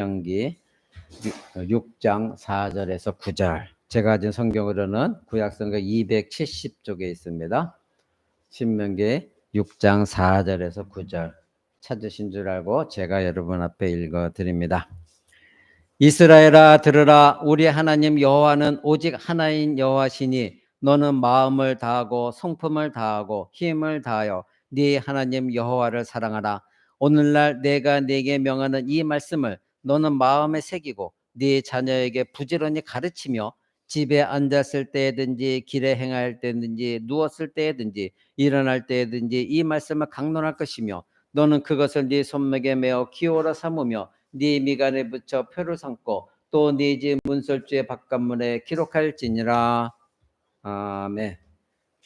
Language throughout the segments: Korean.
신명기 6장 4절에서 9절. 제가 가진 성경으로는 구약성경 270쪽에 있습니다. 신명기 6장 4절에서 9절 찾으신 줄 알고 제가 여러분 앞에 읽어드립니다. 이스라엘아 들으라. 우리 하나님 여호와는 오직 하나인 여호와시니 너는 마음을 다하고 성품을 다하고 힘을 다하여 네 하나님 여호와를 사랑하라. 오늘날 내가 네게 명하는 이 말씀을 너는 마음에 새기고 네 자녀에게 부지런히 가르치며 집에 앉았을 때든지 길에 행할 때든지 누웠을 때든지 일어날 때든지 이 말씀을 강론할 것이며 너는 그것을 네 손목에 메어 기호로 삼으며 네 미간에 붙여 표를 삼고 또 네 집 문설주의 바깥문에 기록할지니라. 아멘.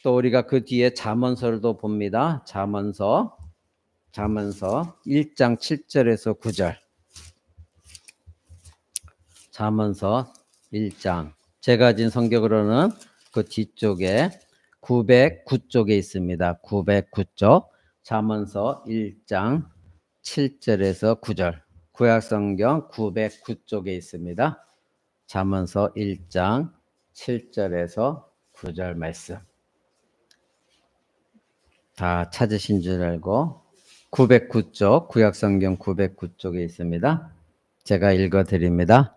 또 우리가 그 뒤에 잠언서도 봅니다. 잠언서 1장 7절에서 9절. 잠언서 1장. 제가 가진 성경으로는 그 뒤쪽에 909쪽에 있습니다. 909쪽. 잠언서 1장 7절에서 9절. 구약성경 909쪽에 있습니다. 잠언서 1장 7절에서 9절 말씀. 다 찾으신 줄 알고 909쪽, 구약성경 909쪽에 있습니다. 제가 읽어드립니다.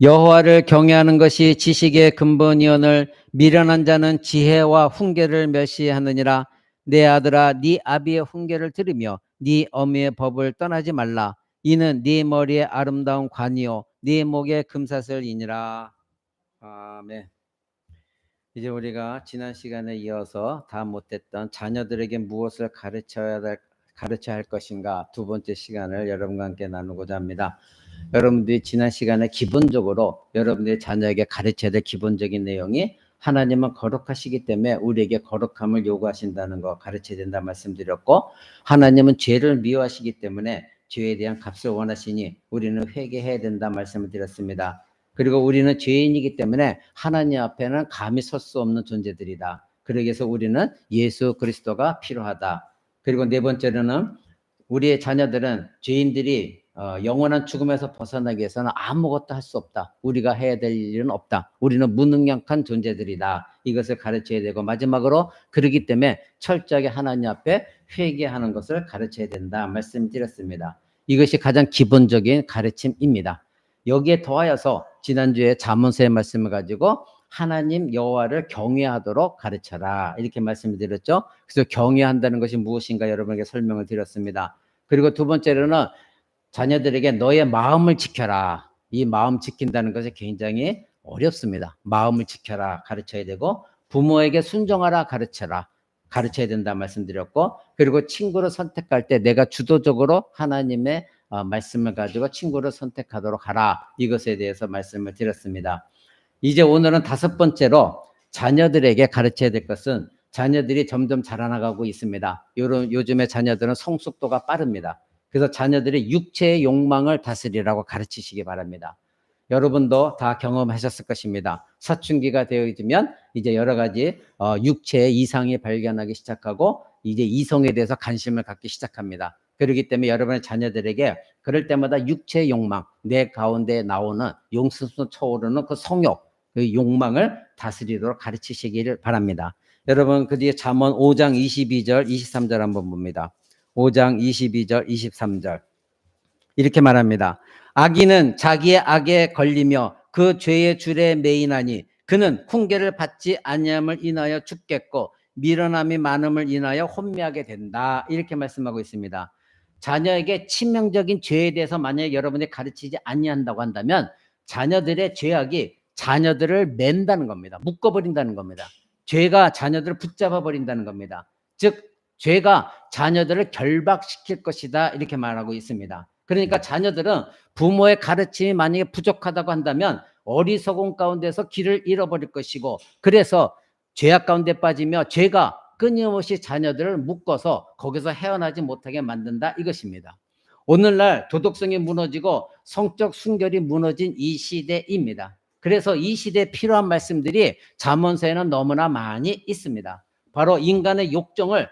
여호와를 경외하는 것이 지식의 근본이오늘 미련한 자는 지혜와 훈계를 멸시하느니라. 내 아들아, 네 아비의 훈계를 들으며 네 어미의 법을 떠나지 말라. 이는 네 머리에 아름다운 관이요 네 목에 금사슬이니라. 아멘. 이제 우리가 지난 시간에 이어서 다 못했던 자녀들에게 무엇을 가르쳐야 할 것인가 두 번째 시간을 여러분과 함께 나누고자 합니다. 여러분들이 지난 시간에 기본적으로 여러분들의 자녀에게 가르쳐야 될 기본적인 내용이 하나님은 거룩하시기 때문에 우리에게 거룩함을 요구하신다는 거 가르쳐야 된다 말씀드렸고, 하나님은 죄를 미워하시기 때문에 죄에 대한 값을 원하시니 우리는 회개해야 된다 말씀을 드렸습니다. 그리고 우리는 죄인이기 때문에 하나님 앞에는 감히 설 수 없는 존재들이다. 그러기 위해서 우리는 예수 그리스도가 필요하다. 그리고 네 번째로는 우리의 자녀들은 죄인들이 영원한 죽음에서 벗어나기 위해서는 아무것도 할 수 없다. 우리가 해야 될 일은 없다. 우리는 무능력한 존재들이다. 이것을 가르쳐야 되고, 마지막으로 그러기 때문에 철저하게 하나님 앞에 회개하는 것을 가르쳐야 된다 말씀드렸습니다. 이것이 가장 기본적인 가르침입니다. 여기에 더하여서 지난주에 잠언서의 말씀을 가지고 하나님 여호와를 경외하도록 가르쳐라 이렇게 말씀을 드렸죠. 그래서 경외한다는 것이 무엇인가 여러분에게 설명을 드렸습니다. 그리고 두 번째로는 자녀들에게 너의 마음을 지켜라. 이 마음 지킨다는 것이 굉장히 어렵습니다. 마음을 지켜라 가르쳐야 되고, 부모에게 순종하라 가르쳐야 된다 말씀드렸고, 그리고 친구를 선택할 때 내가 주도적으로 하나님의 말씀을 가지고 친구를 선택하도록 하라. 이것에 대해서 말씀을 드렸습니다. 이제 오늘은 다섯 번째로 자녀들에게 가르쳐야 될 것은, 자녀들이 점점 자라나가고 있습니다. 요즘에 자녀들은 성숙도가 빠릅니다. 그래서 자녀들이 육체의 욕망을 다스리라고 가르치시기 바랍니다. 여러분도 다 경험하셨을 것입니다. 사춘기가 되어지면 이제 여러 가지 육체의 이상이 발견하기 시작하고 이제 이성에 대해서 관심을 갖기 시작합니다. 그렇기 때문에 여러분의 자녀들에게 그럴 때마다 육체의 욕망, 내 가운데 나오는 용수수 초오르는 그 성욕, 그 욕망을 다스리도록 가르치시기를 바랍니다. 여러분 그 뒤에 잠언 5장 22절 23절 한번 봅니다. 5장 22절 23절 이렇게 말합니다. 악인은 자기의 악에 걸리며 그 죄의 줄에 매이나니 그는 훈계를 받지 아니함을 인하여 죽겠고 미련함이 많음을 인하여 혼미하게 된다. 이렇게 말씀하고 있습니다. 자녀에게 치명적인 죄에 대해서 만약에 여러분이 가르치지 아니한다고 한다면 자녀들의 죄악이 자녀들을 맨다는 겁니다. 묶어버린다는 겁니다. 죄가 자녀들을 붙잡아 버린다는 겁니다. 즉 죄가 자녀들을 결박시킬 것이다 이렇게 말하고 있습니다. 그러니까 자녀들은 부모의 가르침이 만약에 부족하다고 한다면 어리석음 가운데서 길을 잃어버릴 것이고, 그래서 죄악 가운데 빠지며 죄가 끊임없이 자녀들을 묶어서 거기서 헤어나지 못하게 만든다 이것입니다. 오늘날 도덕성이 무너지고 성적 순결이 무너진 이 시대입니다. 그래서 이 시대에 필요한 말씀들이 잠언서에는 너무나 많이 있습니다. 바로 인간의 욕정을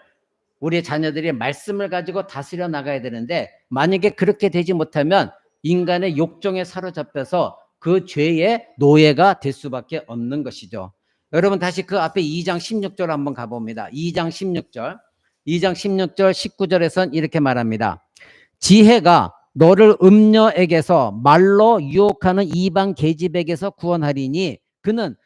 우리 자녀들이 말씀을 가지고 다스려 나가야 되는데, 만약에 그렇게 되지 못하면 인간의 욕정에 사로잡혀서 그 죄의 노예가 될 수밖에 없는 것이죠. 여러분 다시 그 앞에 2장 16절 한번 가봅니다. 2장 16절 2장 16절 19절에선 이렇게 말합니다. 지혜가 너를 음녀에게서 말로 유혹하는 이방 계집에게서 구원하리니 그는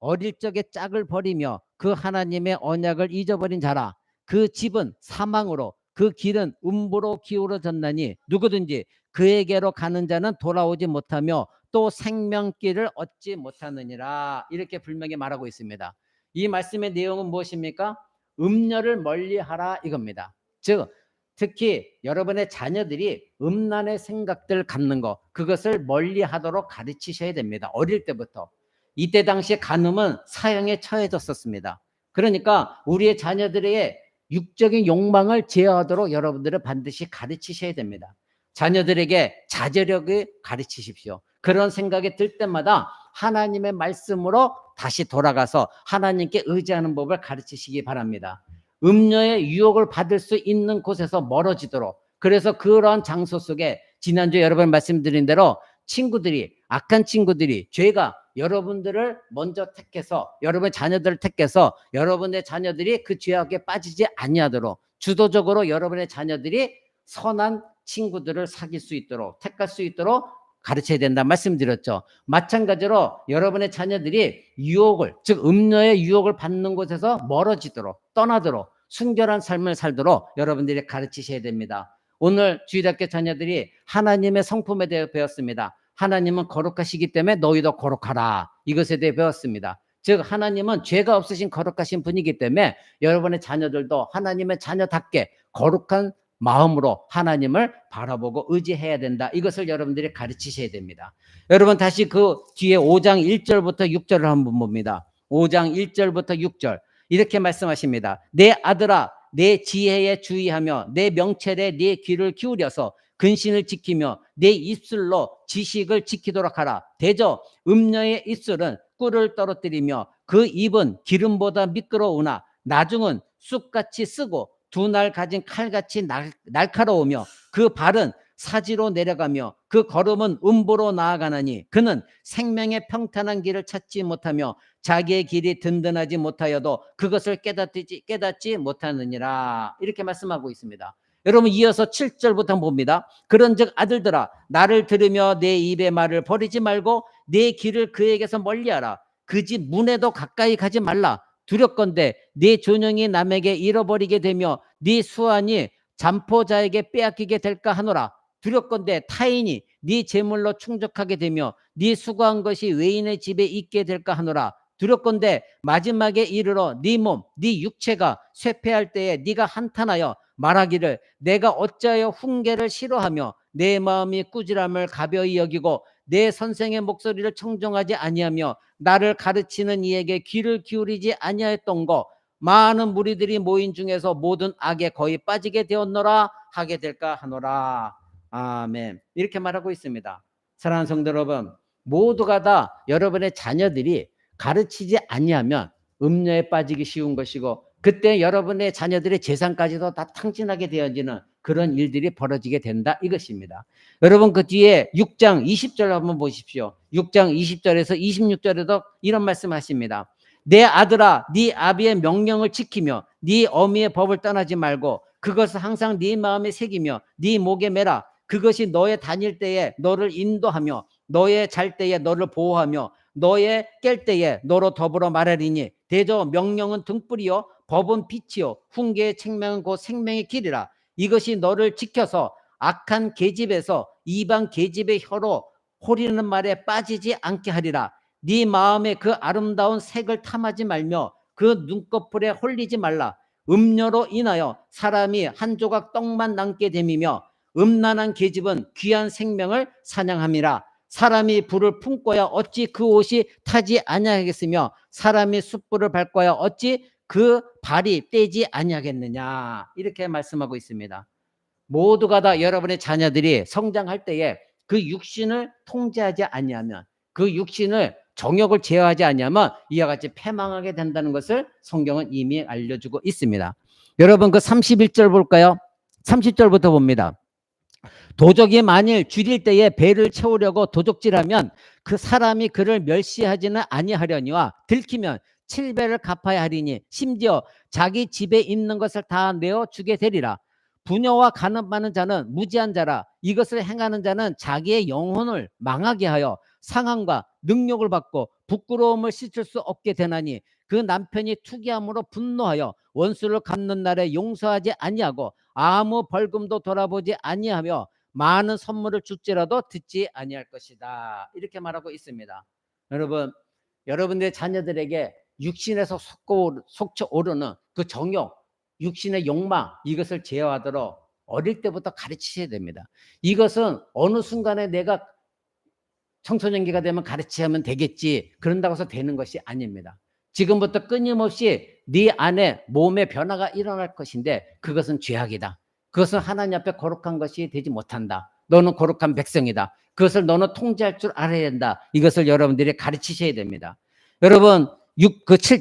어릴 적에 짝을 버리며 그 하나님의 언약을 잊어버린 자라. 그 집은 사망으로 그 길은 음부로 기울어졌나니 누구든지 그에게로 가는 자는 돌아오지 못하며 또 생명길을 얻지 못하느니라. 이렇게 분명히 말하고 있습니다. 이 말씀의 내용은 무엇입니까? 음녀를 멀리하라 이겁니다. 즉 특히 여러분의 자녀들이 음란의 생각들 갖는 거 그것을 멀리하도록 가르치셔야 됩니다. 어릴 때부터. 이때 당시에 간음은 사형에 처해졌었습니다. 그러니까 우리의 자녀들의 육적인 욕망을 제어하도록 여러분들은 반드시 가르치셔야 됩니다. 자녀들에게 자제력을 가르치십시오. 그런 생각이 들 때마다 하나님의 말씀으로 다시 돌아가서 하나님께 의지하는 법을 가르치시기 바랍니다. 음녀의 유혹을 받을 수 있는 곳에서 멀어지도록. 그래서 그러한 장소 속에 지난주에 여러분 말씀드린 대로 친구들이 악한 친구들이 죄가 여러분들을 먼저 택해서 여러분의 자녀들을 택해서 여러분의 자녀들이 그 죄악에 빠지지 아니하도록 주도적으로 여러분의 자녀들이 선한 친구들을 사귈 수 있도록 택할 수 있도록 가르쳐야 된다 말씀드렸죠. 마찬가지로 여러분의 자녀들이 유혹을 즉 음녀의 유혹을 받는 곳에서 멀어지도록 떠나도록 순결한 삶을 살도록 여러분들이 가르치셔야 됩니다. 오늘 주일학교 자녀들이 하나님의 성품에 대해 배웠습니다. 하나님은 거룩하시기 때문에 너희도 거룩하라. 이것에 대해 배웠습니다. 즉 하나님은 죄가 없으신 거룩하신 분이기 때문에 여러분의 자녀들도 하나님의 자녀답게 거룩한 마음으로 하나님을 바라보고 의지해야 된다. 이것을 여러분들이 가르치셔야 됩니다. 여러분 다시 그 뒤에 5장 1절부터 6절을 한번 봅니다. 5장 1절부터 6절 이렇게 말씀하십니다. 내 아들아 내 지혜에 주의하며 내 명철에 네 귀를 기울여서 근신을 지키며 내 입술로 지식을 지키도록 하라. 대저 음녀의 입술은 꿀을 떨어뜨리며 그 입은 기름보다 미끄러우나 나중은 쑥같이 쓰고 두 날 가진 칼같이 날카로우며 그 발은 사지로 내려가며 그 걸음은 음보로 나아가나니 그는 생명의 평탄한 길을 찾지 못하며 자기의 길이 든든하지 못하여도 그것을 깨닫지 못하느니라. 이렇게 말씀하고 있습니다. 여러분 이어서 7절부터 봅니다. 그런즉 아들들아 나를 들으며 내 입의 말을 버리지 말고 내 길을 그에게서 멀리하라. 그 집 문에도 가까이 가지 말라. 두렵건대 네 존영이 남에게 잃어버리게 되며 네 수완이 잠포자에게 빼앗기게 될까 하노라. 두렵건대 타인이 네 재물로 충족하게 되며 네 수고한 것이 외인의 집에 있게 될까 하노라. 두렵건대 마지막에 이르러 네 몸, 네 육체가 쇠폐할 때에 네가 한탄하여 말하기를 내가 어찌하여 훈계를 싫어하며 내 마음이 꾸지람을 가벼이 여기고 내 선생의 목소리를 청종하지 아니하며 나를 가르치는 이에게 귀를 기울이지 아니하였던거 많은 무리들이 모인 중에서 모든 악에 거의 빠지게 되었노라 하게 될까 하노라. 아멘. 이렇게 말하고 있습니다. 사랑하는 성도 여러분, 모두가 다 여러분의 자녀들이 가르치지 아니하면 음녀에 빠지기 쉬운 것이고 그때 여러분의 자녀들의 재산까지도 다 탕진하게 되어지는 그런 일들이 벌어지게 된다 이것입니다. 여러분 그 뒤에 6장 20절 한번 보십시오. 6장 20절에서 26절에도 이런 말씀하십니다. 내 아들아 네 아비의 명령을 지키며 네 어미의 법을 떠나지 말고 그것을 항상 네 마음에 새기며 네 목에 매라. 그것이 너의 다닐 때에 너를 인도하며 너의 잘 때에 너를 보호하며 너의 깰 때에 너로 더불어 말하리니 대저 명령은 등불이요 법은 빛이요 훈계의 책망은 곧 생명의 길이라. 이것이 너를 지켜서 악한 계집에서 이방 계집의 혀로 호리는 말에 빠지지 않게 하리라. 네 마음에 그 아름다운 색을 탐하지 말며 그 눈꺼풀에 홀리지 말라. 음료로 인하여 사람이 한 조각 떡만 남게 됨이며 음란한 계집은 귀한 생명을 사냥함이라. 사람이 불을 품고야 어찌 그 옷이 타지 아니하겠으며 사람이 숯불을 밟고야 어찌 그 발이 떼지 아니하겠느냐. 이렇게 말씀하고 있습니다. 모두가 다 여러분의 자녀들이 성장할 때에 그 육신을 통제하지 아니하면 그 육신을 정욕을 제어하지 아니하면 이와 같이 패망하게 된다는 것을 성경은 이미 알려주고 있습니다. 여러분 그 31절 볼까요? 30절부터 봅니다. 도적이 만일 줄일 때에 배를 채우려고 도적질하면 그 사람이 그를 멸시하지는 아니하려니와 들키면 7배를 갚아야 하리니 심지어 자기 집에 있는 것을 다 내어 주게 되리라. 부녀와 간업 많은 자는 무지한 자라. 이것을 행하는 자는 자기의 영혼을 망하게 하여 상함과 능욕을 받고 부끄러움을 씻을 수 없게 되나니 그 남편이 투기함으로 분노하여 원수를 갚는 날에 용서하지 아니하고 아무 벌금도 돌아보지 아니하며 많은 선물을 줄지라도 듣지 아니할 것이다. 이렇게 말하고 있습니다. 여러분, 여러분들의 자녀들에게 육신에서 솟쳐 오르는 그 정욕, 육신의 욕망, 이것을 제어하도록 어릴 때부터 가르치셔야 됩니다. 이것은 어느 순간에 내가 청소년기가 되면 가르치면 되겠지, 그런다고 해서 되는 것이 아닙니다. 지금부터 끊임없이 네 안에 몸의 변화가 일어날 것인데 그것은 죄악이다. 그것은 하나님 앞에 거룩한 것이 되지 못한다. 너는 거룩한 백성이다. 그것을 너는 통제할 줄 알아야 된다. 이것을 여러분들이 가르치셔야 됩니다. 여러분,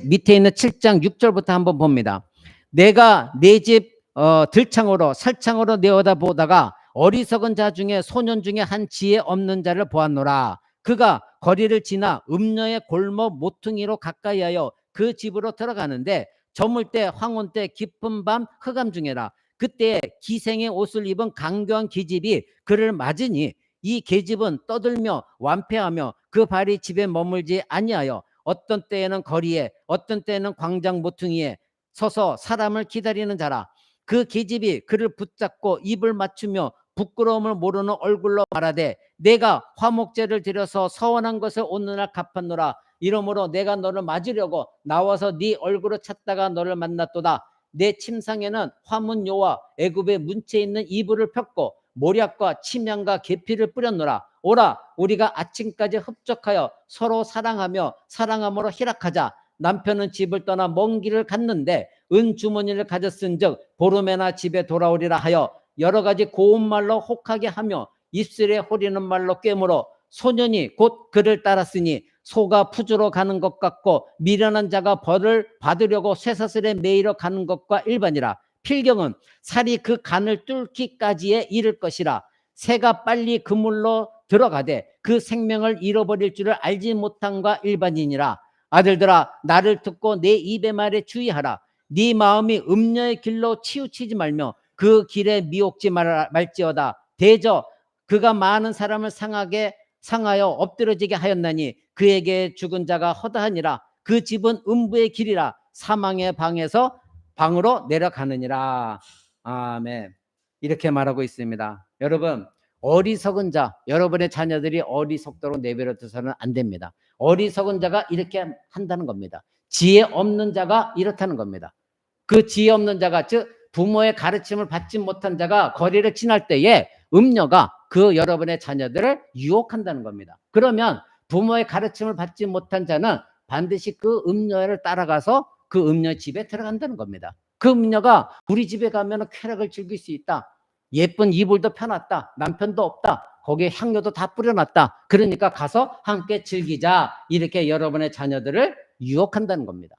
밑에 있는 7장 6절부터 한번 봅니다. 내가 내 집 들창으로 설창으로 내어다보다가 어리석은 자 중에 소년 중에 한 지혜 없는 자를 보았노라. 그가 거리를 지나 음녀의 골목 모퉁이로 가까이 하여 그 집으로 들어가는데 저물 때 황혼 때 깊은 밤 흑암 중에라. 그때 기생의 옷을 입은 강교한 계집이 그를 맞으니 이 계집은 떠들며 완패하며 그 발이 집에 머물지 아니하여 어떤 때에는 거리에 어떤 때에는 광장 모퉁이에 서서 사람을 기다리는 자라. 그 계집이 그를 붙잡고 입을 맞추며 부끄러움을 모르는 얼굴로 말하되 내가 화목제를 드려서 서원한 것을 오늘날 갚았노라. 이러므로 내가 너를 맞으려고 나와서 네 얼굴을 찾다가 너를 만났도다. 내 침상에는 화문요와 애굽의 문체에 있는 이불을 폈고 모략과 침향과 계피를 뿌렸노라. 오라 우리가 아침까지 흡족하여 서로 사랑하며 사랑함으로 희락하자. 남편은 집을 떠나 먼 길을 갔는데 은주머니를 가졌은즉 보름에나 집에 돌아오리라 하여 여러 가지 고운 말로 혹하게 하며 입술에 호리는 말로 꿰물어 소년이 곧 그를 따랐으니 소가 푸주러 가는 것 같고 미련한 자가 벌을 받으려고 쇠사슬에 매이러 가는 것과 일반이라. 필경은 살이 그 간을 뚫기까지에 이를 것이라. 새가 빨리 그물로 들어가되 그 생명을 잃어버릴 줄을 알지 못한과 일반이니라. 아들들아 나를 듣고 내 입의 말에 주의하라. 네 마음이 음녀의 길로 치우치지 말며 그 길에 미혹지 말지어다. 대저 그가 많은 사람을 상하여 엎드러지게 하였나니 그에게 죽은 자가 허다하니라. 그 집은 음부의 길이라. 사망의 방에서 방으로 내려가느니라. 아멘. 이렇게 말하고 있습니다. 여러분, 어리석은 자, 여러분의 자녀들이 어리석도록 내버려둬서는 안 됩니다. 어리석은 자가 이렇게 한다는 겁니다. 지혜 없는 자가 이렇다는 겁니다. 그 지혜 없는 자가, 즉 부모의 가르침을 받지 못한 자가 거리를 지날 때에 음녀가 그 여러분의 자녀들을 유혹한다는 겁니다. 그러면 부모의 가르침을 받지 못한 자는 반드시 그 음녀를 따라가서 그 음녀 집에 들어간다는 겁니다. 그 음녀가 우리 집에 가면 쾌락을 즐길 수 있다. 예쁜 이불도 펴놨다. 남편도 없다. 거기에 향료도 다 뿌려놨다. 그러니까 가서 함께 즐기자. 이렇게 여러분의 자녀들을 유혹한다는 겁니다.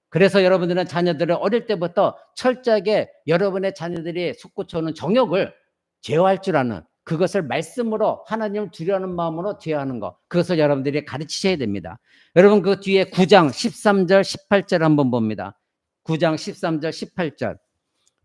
그래서 여러분들은 자녀들을 어릴 때부터 철저하게 여러분의 자녀들이 솟구쳐오는 정욕을 제어할 줄 아는, 그것을 말씀으로 하나님을 두려워하는 마음으로 제어하는 것, 그것을 여러분들이 가르치셔야 됩니다. 여러분 그 뒤에 9장 13절 18절 한번 봅니다. 9장 13절 18절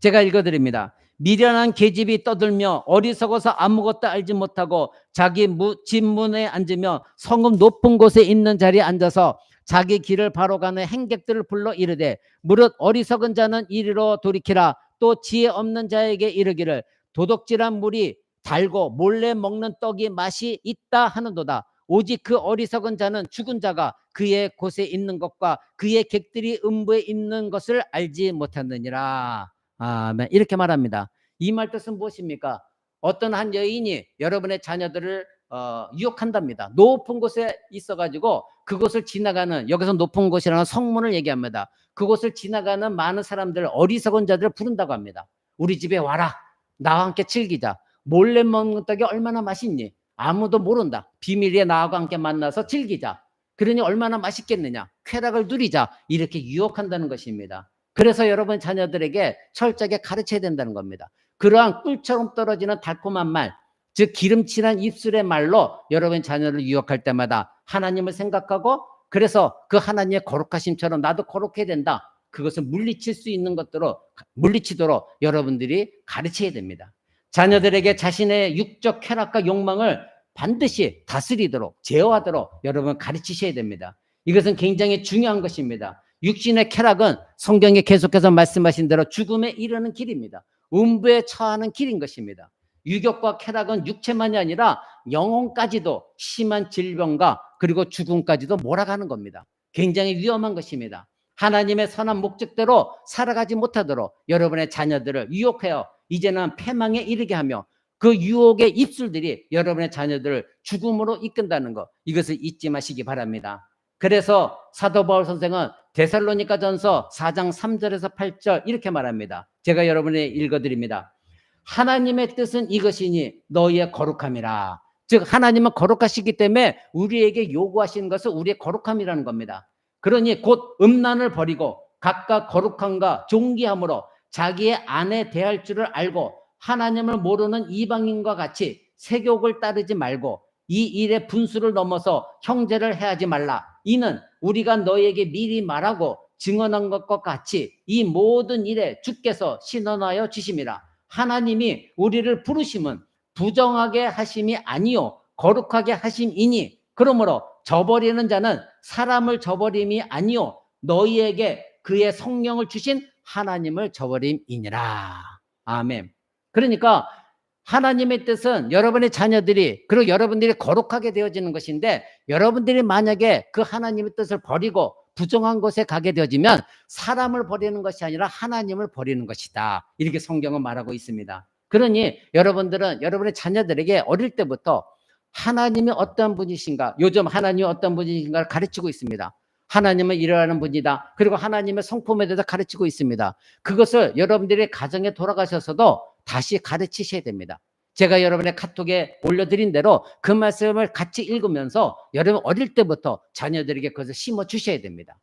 제가 읽어드립니다. 미련한 계집이 떠들며 어리석어서 아무것도 알지 못하고 자기 집 문에 앉으며 성읍 높은 곳에 있는 자리에 앉아서 자기 길을 바로 가는 행객들을 불러 이르되 무릇 어리석은 자는 이리로 돌이키라. 또 지혜 없는 자에게 이르기를 도둑질한 물이 달고 몰래 먹는 떡이 맛이 있다 하는도다. 오직 그 어리석은 자는 죽은 자가 그의 곳에 있는 것과 그의 객들이 음부에 있는 것을 알지 못하느니라. 아멘. 이렇게 말합니다. 이 말 뜻은 무엇입니까? 어떤 한 여인이 여러분의 자녀들을 유혹한답니다. 높은 곳에 있어가지고 그곳을 지나가는, 여기서 높은 곳이라는 성문을 얘기합니다. 그곳을 지나가는 많은 사람들, 어리석은 자들을 부른다고 합니다. 우리 집에 와라. 나와 함께 즐기자. 몰래 먹는 떡이 얼마나 맛있니? 아무도 모른다. 비밀리에 나하고 함께 만나서 즐기자. 그러니 얼마나 맛있겠느냐. 쾌락을 누리자. 이렇게 유혹한다는 것입니다. 그래서 여러분 자녀들에게 철저하게 가르쳐야 된다는 겁니다. 그러한 꿀처럼 떨어지는 달콤한 말, 즉 기름칠한 입술의 말로 여러분 자녀를 유혹할 때마다 하나님을 생각하고 그래서 그 하나님의 거룩하심처럼 나도 거룩해야 된다. 그것을 물리칠 수 있는 것들로 물리치도록 여러분들이 가르쳐야 됩니다. 자녀들에게 자신의 육적 쾌락과 욕망을 반드시 다스리도록 제어하도록 여러분 가르치셔야 됩니다. 이것은 굉장히 중요한 것입니다. 육신의 쾌락은 성경에 계속해서 말씀하신 대로 죽음에 이르는 길입니다. 음부에 처하는 길인 것입니다. 유격과 쾌락은 육체만이 아니라 영혼까지도 심한 질병과 그리고 죽음까지도 몰아가는 겁니다. 굉장히 위험한 것입니다. 하나님의 선한 목적대로 살아가지 못하도록 여러분의 자녀들을 유혹하여 이제는 패망에 이르게 하며 그 유혹의 입술들이 여러분의 자녀들을 죽음으로 이끈다는 것, 이것을 잊지 마시기 바랍니다. 그래서 사도 바울 선생은 데살로니가전서 4장 3절에서 8절 이렇게 말합니다. 제가 여러분에게 읽어드립니다. 하나님의 뜻은 이것이니 너희의 거룩함이라. 즉 하나님은 거룩하시기 때문에 우리에게 요구하시는 것은 우리의 거룩함이라는 겁니다. 그러니 곧 음란을 버리고 각각 거룩함과 존귀함으로 자기의 아내 대할 줄을 알고 하나님을 모르는 이방인과 같이 세욕을 따르지 말고 이 일의 분수를 넘어서 형제를 해하지 말라. 이는 우리가 너희에게 미리 말하고 증언한 것과 같이 이 모든 일에 주께서 신원하여 주심이라. 하나님이 우리를 부르심은 부정하게 하심이 아니요 거룩하게 하심이니 그러므로 저버리는 자는 사람을 저버림이 아니요 너희에게 그의 성령을 주신 하나님을 저버림이니라. 아멘. 그러니까 하나님의 뜻은 여러분의 자녀들이 그리고 여러분들이 거룩하게 되어지는 것인데 여러분들이 만약에 그 하나님의 뜻을 버리고 부정한 곳에 가게 되어지면 사람을 버리는 것이 아니라 하나님을 버리는 것이다. 이렇게 성경은 말하고 있습니다. 그러니 여러분들은 여러분의 자녀들에게 어릴 때부터 하나님이 어떤 분이신가, 요즘 하나님이 어떤 분이신가를 가르치고 있습니다. 하나님은 이러한 분이다. 그리고 하나님의 성품에 대해서 가르치고 있습니다. 그것을 여러분들이 가정에 돌아가셔서도 다시 가르치셔야 됩니다. 제가 여러분의 카톡에 올려드린 대로 그 말씀을 같이 읽으면서 여러분 어릴 때부터 자녀들에게 그것을 심어 주셔야 됩니다.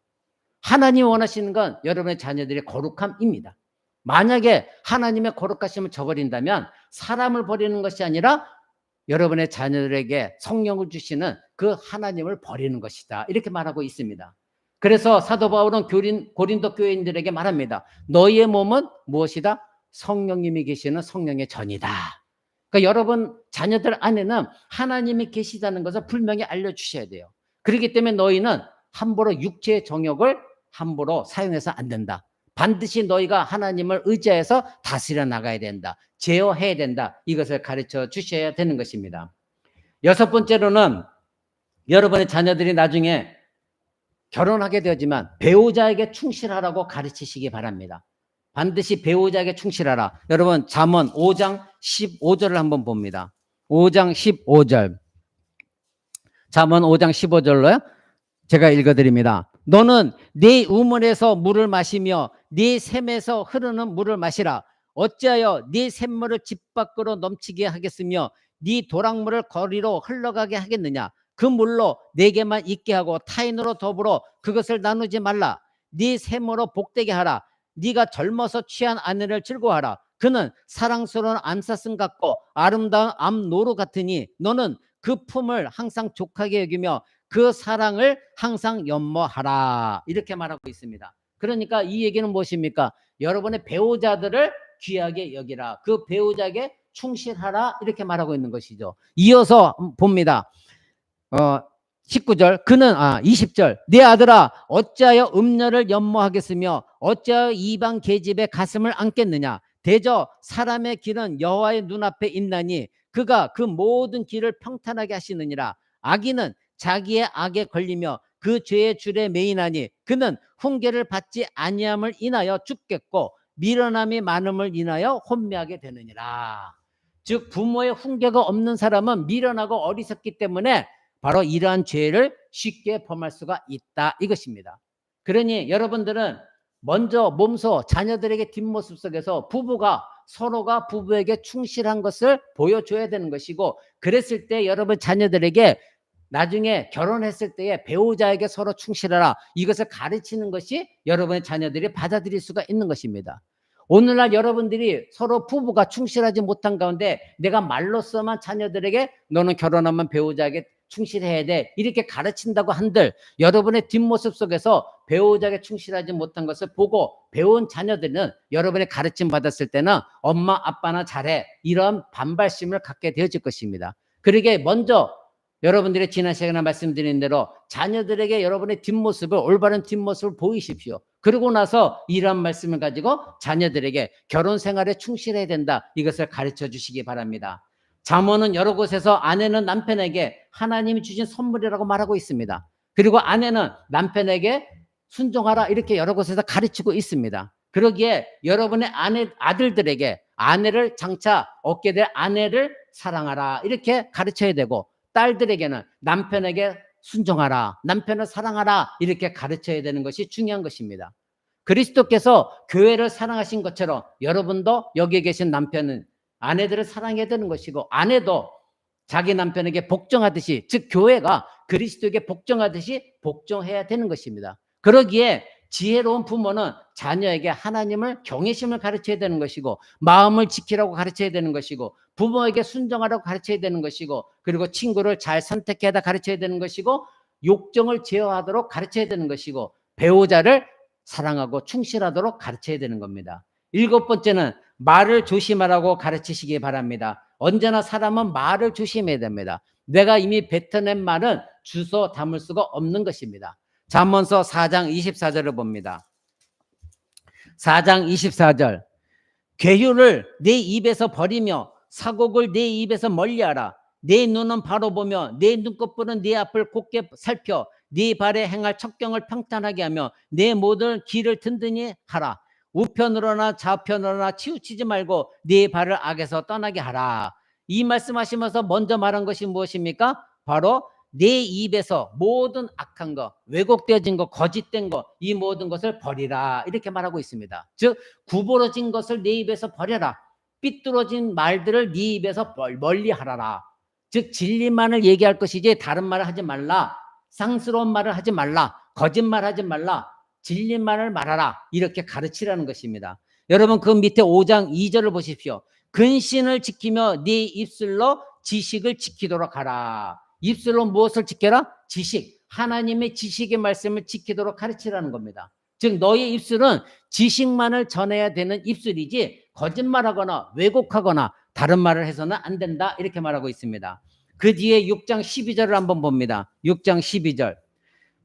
하나님이 원하시는 건 여러분의 자녀들의 거룩함입니다. 만약에 하나님의 거룩하심을 저버린다면 사람을 버리는 것이 아니라 여러분의 자녀들에게 성령을 주시는 그 하나님을 버리는 것이다. 이렇게 말하고 있습니다. 그래서 사도 바울은 고린도 교인들에게 말합니다. 너희의 몸은 무엇이다? 성령님이 계시는 성령의 전이다. 그러니까 여러분 자녀들 안에는 하나님이 계시다는 것을 분명히 알려주셔야 돼요. 그렇기 때문에 너희는 함부로 육체의 정욕을 함부로 사용해서 안 된다. 반드시 너희가 하나님을 의지해서 다스려 나가야 된다. 제어해야 된다. 이것을 가르쳐 주셔야 되는 것입니다. 여섯 번째로는 여러분의 자녀들이 나중에 결혼하게 되었지만 배우자에게 충실하라고 가르치시기 바랍니다. 반드시 배우자에게 충실하라. 여러분 잠언 5장 15절을 한번 봅니다. 5장 15절. 잠언 5장 15절로요. 제가 읽어드립니다. 너는 네 우물에서 물을 마시며 네 샘에서 흐르는 물을 마시라. 어찌하여 네 샘물을 집 밖으로 넘치게 하겠으며 네 도랑물을 거리로 흘러가게 하겠느냐. 그 물로 네게만 있게 하고 타인으로 더불어 그것을 나누지 말라. 네 샘으로 복되게 하라. 네가 젊어서 취한 아내를 즐거워하라. 그는 사랑스러운 암사슴 같고 아름다운 암노루 같으니 너는 그 품을 항상 족하게 여기며 그 사랑을 항상 연모하라. 이렇게 말하고 있습니다. 그러니까 이 얘기는 무엇입니까? 여러분의 배우자들을 귀하게 여기라. 그 배우자에게 충실하라. 이렇게 말하고 있는 것이죠. 이어서 봅니다. 19절 20절 내 아들아 어찌하여 음녀를 연모하겠으며 어찌하여 이방 계집의 가슴을 안겠느냐. 대저 사람의 길은 여호와의 눈앞에 있나니 그가 그 모든 길을 평탄하게 하시느니라. 악인은 자기의 악에 걸리며 그 죄의 줄에 매이나니 그는 훈계를 받지 아니함을 인하여 죽겠고 미련함이 많음을 인하여 혼미하게 되느니라. 즉 부모의 훈계가 없는 사람은 미련하고 어리석기 때문에 바로 이러한 죄를 쉽게 범할 수가 있다 이것입니다. 그러니 여러분들은 먼저 몸소 자녀들에게 뒷모습 속에서 부부가 서로가 부부에게 충실한 것을 보여줘야 되는 것이고 그랬을 때 여러분 자녀들에게 나중에 결혼했을 때에 배우자에게 서로 충실하라 이것을 가르치는 것이 여러분의 자녀들이 받아들일 수가 있는 것입니다. 오늘날 여러분들이 서로 부부가 충실하지 못한 가운데 내가 말로써만 자녀들에게 너는 결혼하면 배우자에게 충실해야 돼 이렇게 가르친다고 한들 여러분의 뒷모습 속에서 배우자에게 충실하지 못한 것을 보고 배운 자녀들은 여러분의 가르침 받았을 때는 엄마 아빠나 잘해 이런 반발심을 갖게 되어질 것입니다. 그러기에 먼저 여러분들이 지난 시간에 말씀드린 대로 자녀들에게 여러분의 뒷모습을 올바른 뒷모습을 보이십시오. 그러고 나서 이런 말씀을 가지고 자녀들에게 결혼 생활에 충실해야 된다 이것을 가르쳐 주시기 바랍니다. 잠언은 여러 곳에서 아내는 남편에게 하나님이 주신 선물이라고 말하고 있습니다. 그리고 아내는 남편에게 순종하라 이렇게 여러 곳에서 가르치고 있습니다. 그러기에 여러분의 아들들에게 아내를 장차 얻게 될 아내를 사랑하라 이렇게 가르쳐야 되고 딸들에게는 남편에게 순종하라 남편을 사랑하라 이렇게 가르쳐야 되는 것이 중요한 것입니다. 그리스도께서 교회를 사랑하신 것처럼 여러분도 여기 계신 남편은 아내들을 사랑해야 되는 것이고 아내도 자기 남편에게 복종하듯이 즉 교회가 그리스도에게 복종하듯이 복종해야 되는 것입니다. 그러기에 지혜로운 부모는 자녀에게 하나님을 경외심을 가르쳐야 되는 것이고 마음을 지키라고 가르쳐야 되는 것이고 부모에게 순종하라고 가르쳐야 되는 것이고 그리고 친구를 잘 선택해야 가르쳐야 되는 것이고 욕정을 제어하도록 가르쳐야 되는 것이고 배우자를 사랑하고 충실하도록 가르쳐야 되는 겁니다. 7번째는 말을 조심하라고 가르치시기 바랍니다. 언제나 사람은 말을 조심해야 됩니다. 내가 이미 뱉어낸 말은 주워 담을 수가 없는 것입니다. 잠언서 4장 24절을 봅니다. 4장 24절 괴유를 내 입에서 버리며 사곡을 내 입에서 멀리하라. 내 눈은 바로 보며 내 눈꺼풀은 네 앞을 곧게 살펴 네 발에 행할 척경을 평탄하게 하며 내 모든 길을 든든히 하라. 우편으로나 좌편으로나 치우치지 말고 네 발을 악에서 떠나게 하라. 이 말씀하시면서 먼저 말한 것이 무엇입니까? 바로 내 입에서 모든 악한 거, 왜곡되어진 거, 거짓된 거, 이 모든 것을 버리라 이렇게 말하고 있습니다. 즉 구부러진 것을 내 입에서 버려라. 삐뚤어진 말들을 네 입에서 멀리 하라라. 즉 진리만을 얘기할 것이지 다른 말을 하지 말라. 상스러운 말을 하지 말라. 거짓말하지 말라. 진리만을 말하라. 이렇게 가르치라는 것입니다. 여러분 그 밑에 5장 2절을 보십시오. 근신을 지키며 네 입술로 지식을 지키도록 하라. 입술로 무엇을 지켜라? 지식. 하나님의 지식의 말씀을 지키도록 가르치라는 겁니다. 즉 너의 입술은 지식만을 전해야 되는 입술이지 거짓말하거나 왜곡하거나 다른 말을 해서는 안 된다 이렇게 말하고 있습니다. 그 뒤에 6장 12절을 한번 봅니다. 6장 12절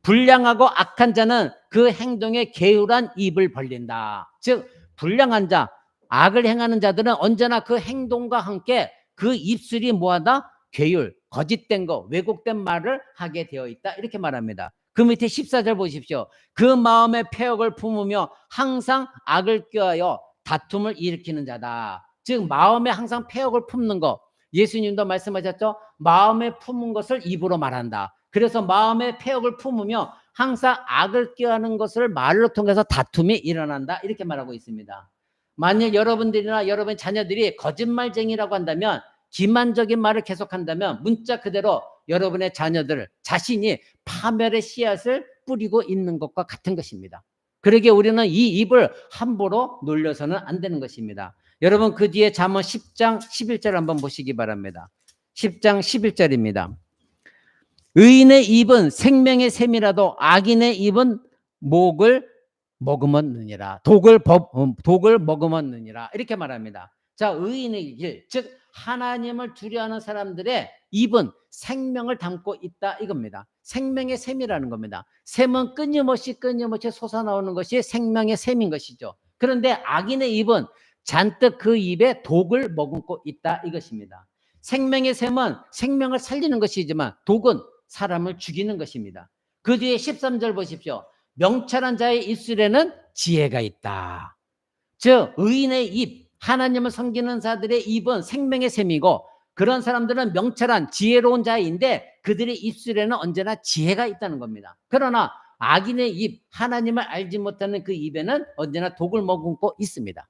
불량하고 악한 자는 그 행동에 게으란 입을 벌린다. 즉 불량한 자, 악을 행하는 자들은 언제나 그 행동과 함께 그 입술이 뭐하다? 괴율, 거짓된 거, 왜곡된 말을 하게 되어 있다 이렇게 말합니다. 그 밑에 14절 보십시오. 그 마음의 패역을 품으며 항상 악을 꾀하여 다툼을 일으키는 자다. 즉 마음에 항상 패역을 품는 거. 예수님도 말씀하셨죠. 마음에 품은 것을 입으로 말한다. 그래서 마음에 패역을 품으며 항상 악을 꾀하는 것을 말로 통해서 다툼이 일어난다 이렇게 말하고 있습니다. 만일 여러분들이나 여러분 자녀들이 거짓말쟁이라고 한다면 기만적인 말을 계속한다면 문자 그대로 여러분의 자녀들 자신이 파멸의 씨앗을 뿌리고 있는 것과 같은 것입니다. 그러기에 우리는 이 입을 함부로 놀려서는 안 되는 것입니다. 여러분 그 뒤에 잠언 10장 11절 한번 보시기 바랍니다. 10장 11절입니다. 의인의 입은 생명의 샘이라도 악인의 입은 목을 머금었느니라. 독을 머금었느니라. 이렇게 말합니다. 자, 의인의 길, 즉 하나님을 두려워하는 사람들의 입은 생명을 담고 있다 이겁니다. 생명의 샘이라는 겁니다. 샘은 끊임없이 솟아나오는 것이 생명의 샘인 것이죠. 그런데 악인의 입은 잔뜩 그 입에 독을 머금고 있다 이것입니다. 생명의 샘은 생명을 살리는 것이지만 독은 사람을 죽이는 것입니다. 그 뒤에 13절 보십시오. 명철한 자의 입술에는 지혜가 있다. 즉 의인의 입, 하나님을 섬기는 자들의 입은 생명의 샘이고 그런 사람들은 명철한 지혜로운 자인데 그들의 입술에는 언제나 지혜가 있다는 겁니다. 그러나 악인의 입, 하나님을 알지 못하는 그 입에는 언제나 독을 머금고 있습니다.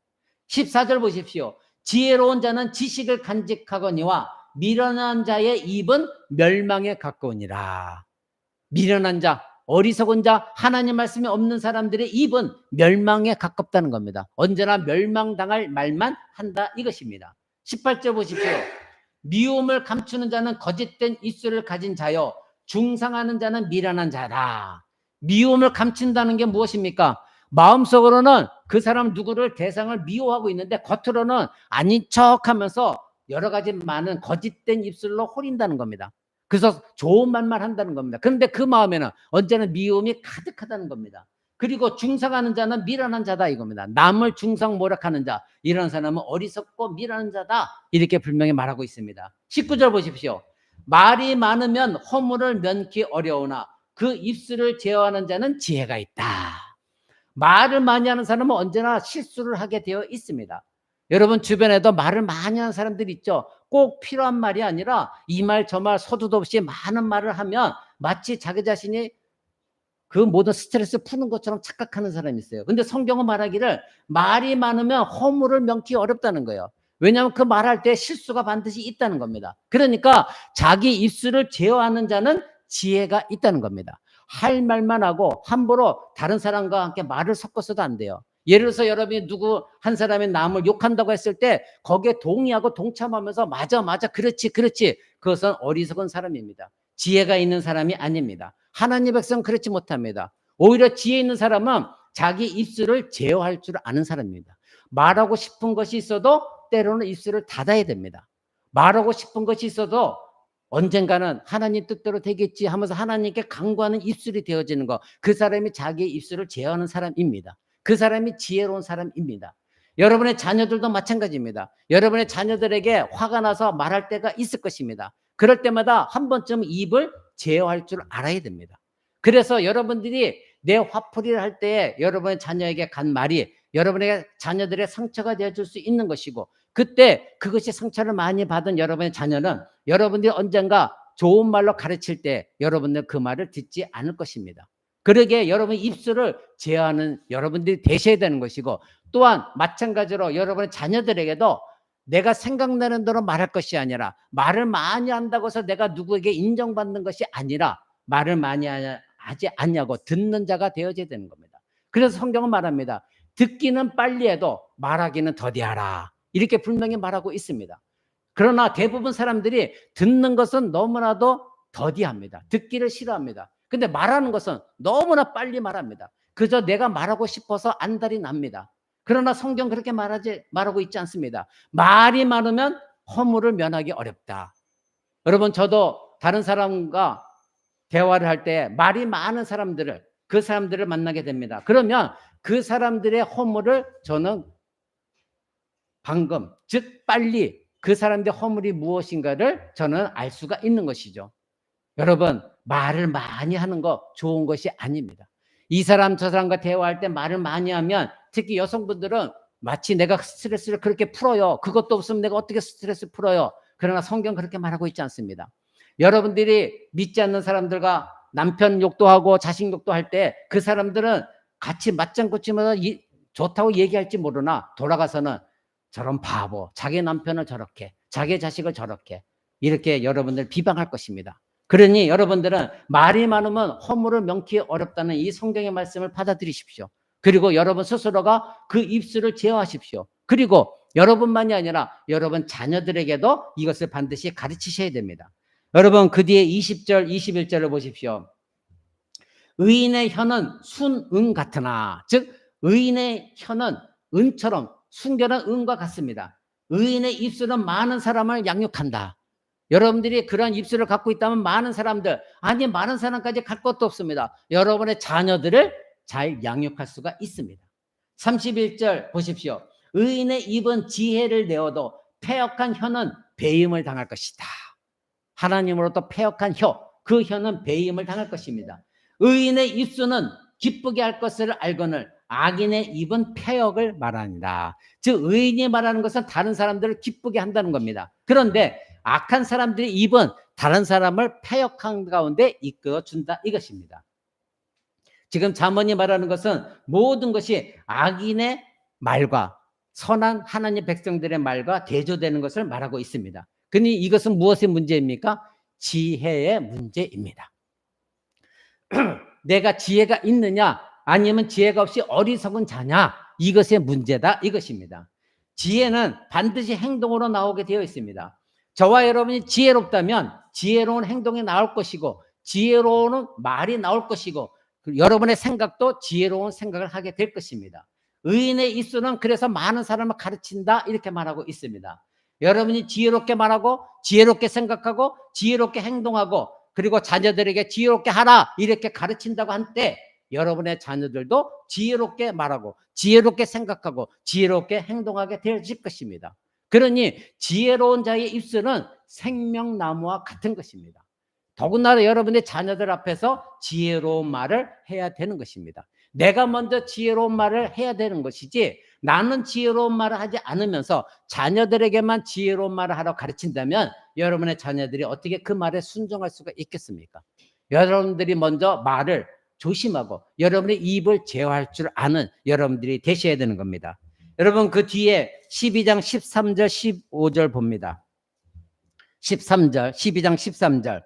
14절 보십시오. 지혜로운 자는 지식을 간직하거니와 미련한 자의 입은 멸망에 가까우니라. 미련한 자, 어리석은 자, 하나님 말씀이 없는 사람들의 입은 멸망에 가깝다는 겁니다. 언제나 멸망당할 말만 한다 이것입니다. 18절 보십시오. 미움을 감추는 자는 거짓된 입술을 가진 자요, 중상하는 자는 미련한 자다. 미움을 감춘다는 게 무엇입니까? 마음속으로는 그 사람 누구를 대상을 미워하고 있는데 겉으로는 아닌 척하면서 여러 가지 많은 거짓된 입술로 호린다는 겁니다. 그래서 좋은 말만 한다는 겁니다. 그런데 그 마음에는 언제나 미움이 가득하다는 겁니다. 그리고 중상하는 자는 미련한 자다 이겁니다. 남을 중상 모략하는 자, 이런 사람은 어리석고 미련한 자다, 이렇게 분명히 말하고 있습니다. 19절 보십시오. 말이 많으면 허물을 면키 어려우나 그 입술을 제어하는 자는 지혜가 있다. 말을 많이 하는 사람은 언제나 실수를 하게 되어 있습니다. 여러분 주변에도 말을 많이 하는 사람들이 있죠. 꼭 필요한 말이 아니라 이 말 저 말 서두도 없이 많은 말을 하면 마치 자기 자신이 그 모든 스트레스 푸는 것처럼 착각하는 사람이 있어요. 근데 성경은 말하기를 말이 많으면 허물을 면키 어렵다는 거예요. 왜냐하면 그 말할 때 실수가 반드시 있다는 겁니다. 그러니까 자기 입술을 제어하는 자는 지혜가 있다는 겁니다. 할 말만 하고 함부로 다른 사람과 함께 말을 섞어서도 안 돼요. 예를 들어서 여러분이 누구 한 사람이 남을 욕한다고 했을 때 거기에 동의하고 동참하면서 맞아 그렇지 그것은 어리석은 사람입니다. 지혜가 있는 사람이 아닙니다. 하나님 백성은 그렇지 못합니다. 오히려 지혜 있는 사람은 자기 입술을 제어할 줄 아는 사람입니다. 말하고 싶은 것이 있어도 때로는 입술을 닫아야 됩니다. 말하고 싶은 것이 있어도 언젠가는 하나님 뜻대로 되겠지 하면서 하나님께 간구하는 입술이 되어지는 것, 그 사람이 자기의 입술을 제어하는 사람입니다. 그 사람이 지혜로운 사람입니다. 여러분의 자녀들도 마찬가지입니다. 여러분의 자녀들에게 화가 나서 말할 때가 있을 것입니다. 그럴 때마다 한 번쯤 입을 제어할 줄 알아야 됩니다. 그래서 여러분들이 내 화풀이를 할 때 여러분의 자녀에게 간 말이 여러분의 자녀들의 상처가 되어줄 수 있는 것이고, 그때 그것이 상처를 많이 받은 여러분의 자녀는 여러분들이 언젠가 좋은 말로 가르칠 때 여러분들 그 말을 듣지 않을 것입니다. 그러기에 여러분 입술을 제어하는 여러분들이 되셔야 되는 것이고, 또한 마찬가지로 여러분의 자녀들에게도 내가 생각나는 대로 말할 것이 아니라, 말을 많이 한다고 해서 내가 누구에게 인정받는 것이 아니라 말을 많이 하지 않냐고 듣는 자가 되어져야 되는 겁니다. 그래서 성경은 말합니다. 듣기는 빨리 해도 말하기는 더디하라, 이렇게 분명히 말하고 있습니다. 그러나 대부분 사람들이 듣는 것은 너무나도 더디합니다. 듣기를 싫어합니다. 근데 말하는 것은 너무나 빨리 말합니다. 그저 내가 말하고 싶어서 안달이 납니다. 그러나 성경 그렇게 말하고 있지 않습니다. 말이 많으면 허물을 면하기 어렵다. 여러분, 저도 다른 사람과 대화를 할 때 말이 많은 사람들을, 그 사람들을 만나게 됩니다. 그러면 그 사람들의 허물을 저는 방금, 즉 빨리 그 사람들의 허물이 무엇인가를 저는 알 수가 있는 것이죠. 여러분, 말을 많이 하는 거 좋은 것이 아닙니다. 이 사람 저 사람과 대화할 때 말을 많이 하면, 특히 여성분들은 마치 내가 스트레스를 그렇게 풀어요, 그것도 없으면 내가 어떻게 스트레스 풀어요. 그러나 성경 그렇게 말하고 있지 않습니다. 여러분들이 믿지 않는 사람들과 남편 욕도 하고 자식 욕도 할 때 그 사람들은 같이 맞장구 치면서 좋다고 얘기할지 모르나 돌아가서는 저런 바보, 자기 남편을 저렇게, 자기 자식을 저렇게, 이렇게 여러분들 비방할 것입니다. 그러니 여러분들은 말이 많으면 허물을 명키 어렵다는 이 성경의 말씀을 받아들이십시오. 그리고 여러분 스스로가 그 입술을 제어하십시오. 그리고 여러분만이 아니라 여러분 자녀들에게도 이것을 반드시 가르치셔야 됩니다. 여러분, 그 뒤에 20절, 21절을 보십시오. 의인의 혀는 순은 같으나, 즉 의인의 혀는 은처럼, 순결한 은과 같습니다. 의인의 입술은 많은 사람을 양육한다. 여러분들이 그런 입술을 갖고 있다면 많은 사람들, 아니 많은 사람까지 갈 것도 없습니다. 여러분의 자녀들을 잘 양육할 수가 있습니다. 31절 보십시오. 의인의 입은 지혜를 내어도 패역한 혀는 배임을 당할 것이다. 하나님으로부터 패역한 혀, 그 혀는 배임을 당할 것입니다. 의인의 입술은 기쁘게 할 것을 알거늘 악인의 입은 패역을 말합니다. 즉 의인이 말하는 것은 다른 사람들을 기쁘게 한다는 겁니다. 그런데 악한 사람들의 입은 다른 사람을 패역한 가운데 이끌어준다 이것입니다. 지금 잠언이 말하는 것은 모든 것이 악인의 말과 선한 하나님 백성들의 말과 대조되는 것을 말하고 있습니다. 그러니 이것은 무엇의 문제입니까? 지혜의 문제입니다. 내가 지혜가 있느냐 아니면 지혜가 없이 어리석은 자냐, 이것의 문제다 이것입니다. 지혜는 반드시 행동으로 나오게 되어 있습니다. 저와 여러분이 지혜롭다면 지혜로운 행동이 나올 것이고 지혜로운 말이 나올 것이고 여러분의 생각도 지혜로운 생각을 하게 될 것입니다. 의인의 입술은 그래서 많은 사람을 가르친다 이렇게 말하고 있습니다. 여러분이 지혜롭게 말하고 지혜롭게 생각하고 지혜롭게 행동하고 그리고 자녀들에게 지혜롭게 하라 이렇게 가르친다고 할 때 여러분의 자녀들도 지혜롭게 말하고 지혜롭게 생각하고 지혜롭게 행동하게 될 것입니다. 그러니 지혜로운 자의 입술은 생명나무와 같은 것입니다. 더군다나 여러분의 자녀들 앞에서 지혜로운 말을 해야 되는 것입니다. 내가 먼저 지혜로운 말을 해야 되는 것이지 나는 지혜로운 말을 하지 않으면서 자녀들에게만 지혜로운 말을 하라고 가르친다면 여러분의 자녀들이 어떻게 그 말에 순종할 수가 있겠습니까? 여러분들이 먼저 말을 조심하고 여러분의 입을 제어할 줄 아는 여러분들이 되셔야 되는 겁니다. 여러분 그 뒤에 12장 13절 15절 봅니다. 13절 12장 13절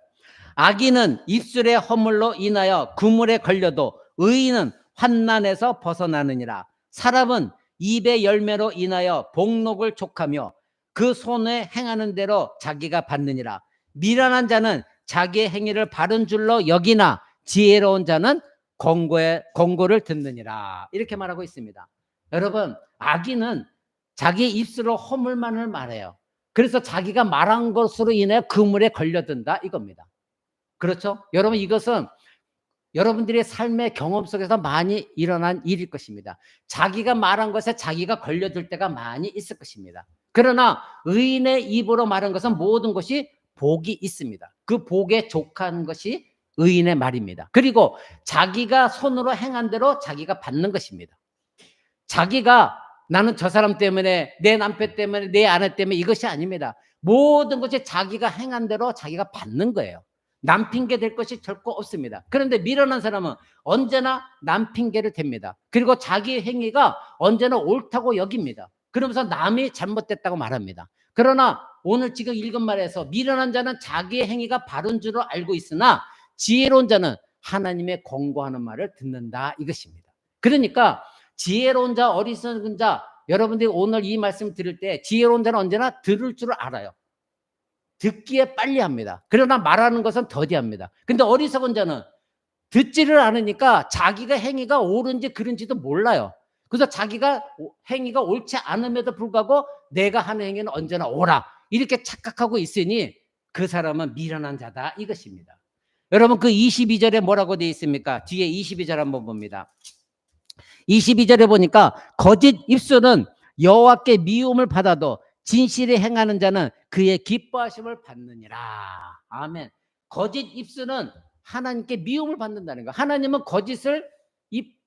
악인은 입술의 허물로 인하여 그물에 걸려도 의인은 환난에서 벗어나느니라. 사람은 입의 열매로 인하여 복록을 촉하며 그 손에 행하는 대로 자기가 받느니라. 미련한 자는 자기의 행위를 바른 줄로 여기나 지혜로운 자는 권고를 듣느니라. 이렇게 말하고 있습니다. 여러분 악인은 자기 입술로 허물만을 말해요. 그래서 자기가 말한 것으로 인해 그물에 걸려든다 이겁니다. 그렇죠? 여러분 이것은 여러분들의 삶의 경험 속에서 많이 일어난 일일 것입니다. 자기가 말한 것에 자기가 걸려들 때가 많이 있을 것입니다. 그러나 의인의 입으로 말한 것은 모든 것이 복이 있습니다. 그 복에 족한 것이 의인의 말입니다. 그리고 자기가 손으로 행한 대로 자기가 받는 것입니다. 자기가 나는 저 사람 때문에 내 남편 때문에 내 아내 때문에 이것이 아닙니다. 모든 것이 자기가 행한 대로 자기가 받는 거예요. 남 핑계 될 것이 결코 없습니다. 그런데 미련한 사람은 언제나 남 핑계를 댑니다. 그리고 자기의 행위가 언제나 옳다고 여깁니다. 그러면서 남이 잘못됐다고 말합니다. 그러나 오늘 지금 읽은 말에서 미련한 자는 자기의 행위가 바른 줄로 알고 있으나 지혜로운 자는 하나님의 권고하는 말을 듣는다 이것입니다. 그러니까 지혜로운 자 어리석은 자 여러분들이 오늘 이 말씀 들을 때 지혜로운 자는 언제나 들을 줄 알아요. 듣기에 빨리 합니다. 그러나 말하는 것은 더디합니다. 근데 어리석은 자는 듣지를 않으니까 자기가 행위가 옳은지 그른지도 몰라요. 그래서 자기가 행위가 옳지 않음에도 불구하고 내가 하는 행위는 언제나 옳아 이렇게 착각하고 있으니 그 사람은 미련한 자다 이것입니다. 여러분 그 22절에 뭐라고 되어 있습니까? 뒤에 22절 한번 봅니다. 22절에 보니까 거짓 입술은 여호와께 미움을 받아도 진실이 행하는 자는 그의 기뻐하심을 받느니라. 아멘. 거짓 입술은 하나님께 미움을 받는다는 거. 하나님은 거짓을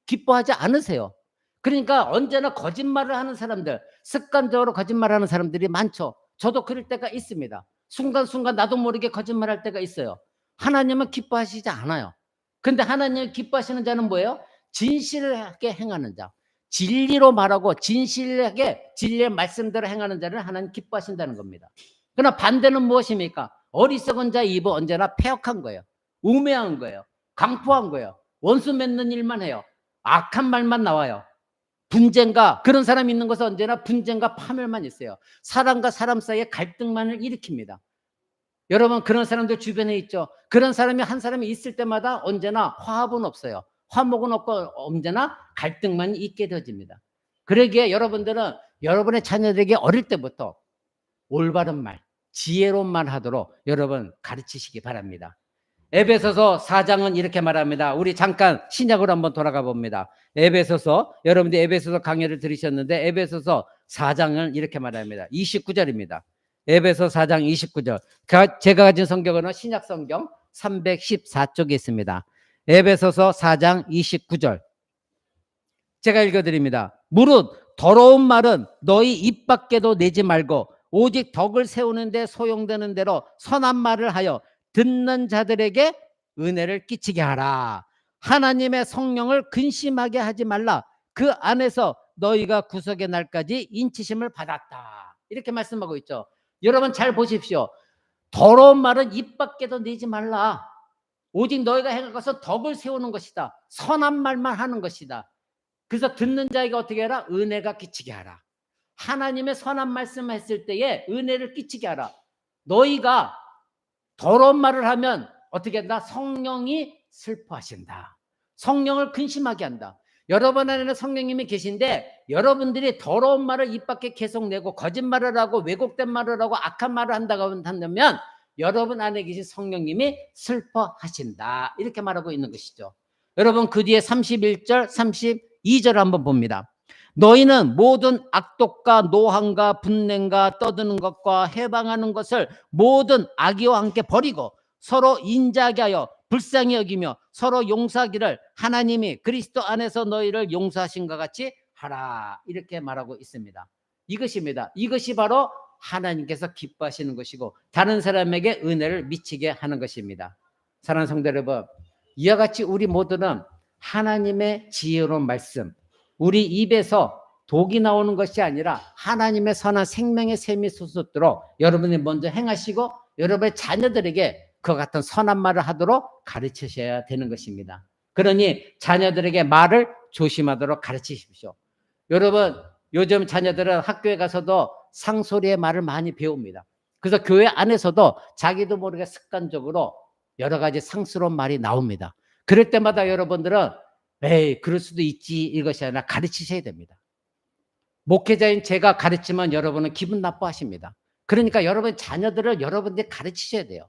기뻐하지 않으세요. 그러니까 언제나 거짓말을 하는 사람들, 습관적으로 거짓말하는 사람들이 많죠. 저도 그럴 때가 있습니다. 순간순간 나도 모르게 거짓말할 때가 있어요. 하나님은 기뻐하시지 않아요. 근데 하나님을 기뻐하시는 자는 뭐예요? 진실하게 행하는 자. 진리로 말하고 진실하게 진리의 말씀대로 행하는 자를 하나님 기뻐하신다는 겁니다. 그러나 반대는 무엇입니까? 어리석은 자의 입은 언제나 패역한 거예요. 우매한 거예요. 강포한 거예요. 원수 맺는 일만 해요. 악한 말만 나와요. 분쟁과 그런 사람이 있는 것은 언제나 분쟁과 파멸만 있어요. 사람과 사람 사이에 갈등만을 일으킵니다. 여러분 그런 사람들 주변에 있죠. 그런 사람이 한 사람이 있을 때마다 언제나 화합은 없어요. 화목은 없고 언제나 갈등만 있게 되어집니다. 그러기에 여러분들은 여러분의 자녀들에게 어릴 때부터 올바른 말, 지혜로운 말 하도록 여러분 가르치시기 바랍니다. 에베소서 4장은 이렇게 말합니다. 우리 잠깐 신약으로 한번 돌아가 봅니다. 에베소서, 여러분들 에베소서 강의를 들으셨는데 에베소서 4장을 이렇게 말합니다. 29절입니다. 에베소 4장 29절. 제가 가진 성경은 신약 성경 314쪽에 있습니다. 에베소서 4장 29절. 제가 읽어드립니다. 무릇 더러운 말은 너희 입 밖에도 내지 말고 오직 덕을 세우는 데 소용되는 대로 선한 말을 하여 듣는 자들에게 은혜를 끼치게 하라. 하나님의 성령을 근심하게 하지 말라. 그 안에서 너희가 구속의 날까지 인치심을 받았다. 이렇게 말씀하고 있죠. 여러분 잘 보십시오. 더러운 말은 입 밖에도 내지 말라. 오직 너희가 행할 것은 덕을 세우는 것이다. 선한 말만 하는 것이다. 그래서 듣는 자에게 어떻게 하라? 은혜가 끼치게 하라. 하나님의 선한 말씀을 했을 때에 은혜를 끼치게 하라. 너희가 더러운 말을 하면 어떻게 한다? 성령이 슬퍼하신다. 성령을 근심하게 한다. 여러분 안에는 성령님이 계신데 여러분들이 더러운 말을 입 밖에 계속 내고 거짓말을 하고 왜곡된 말을 하고 악한 말을 한다고 한다면 여러분 안에 계신 성령님이 슬퍼하신다. 이렇게 말하고 있는 것이죠. 여러분 그 뒤에 31절 32절 한번 봅니다. 너희는 모든 악독과 노함과 분냄과 떠드는 것과 해방하는 것을 모든 악의와 함께 버리고 서로 인자하게 하여 불쌍히 여기며 서로 용서하기를 하나님이 그리스도 안에서 너희를 용서하신 것 같이 하라. 이렇게 말하고 있습니다. 이것입니다. 이것이 바로 하나님께서 기뻐하시는 것이고 다른 사람에게 은혜를 미치게 하는 것입니다. 사랑하는 성도 여러분, 이와 같이 우리 모두는 하나님의 지혜로운 말씀, 우리 입에서 독이 나오는 것이 아니라 하나님의 선한 생명의 샘이 솟도록 여러분이 먼저 행하시고 여러분의 자녀들에게 그 같은 선한 말을 하도록 가르치셔야 되는 것입니다. 그러니 자녀들에게 말을 조심하도록 가르치십시오. 여러분 요즘 자녀들은 학교에 가서도 상소리의 말을 많이 배웁니다. 그래서 교회 안에서도 자기도 모르게 습관적으로 여러 가지 상스러운 말이 나옵니다. 그럴 때마다 여러분들은 에이 그럴 수도 있지 이것이 아니라 가르치셔야 됩니다. 목회자인 제가 가르치면 여러분은 기분 나빠하십니다. 그러니까 여러분 자녀들을 여러분들이 가르치셔야 돼요.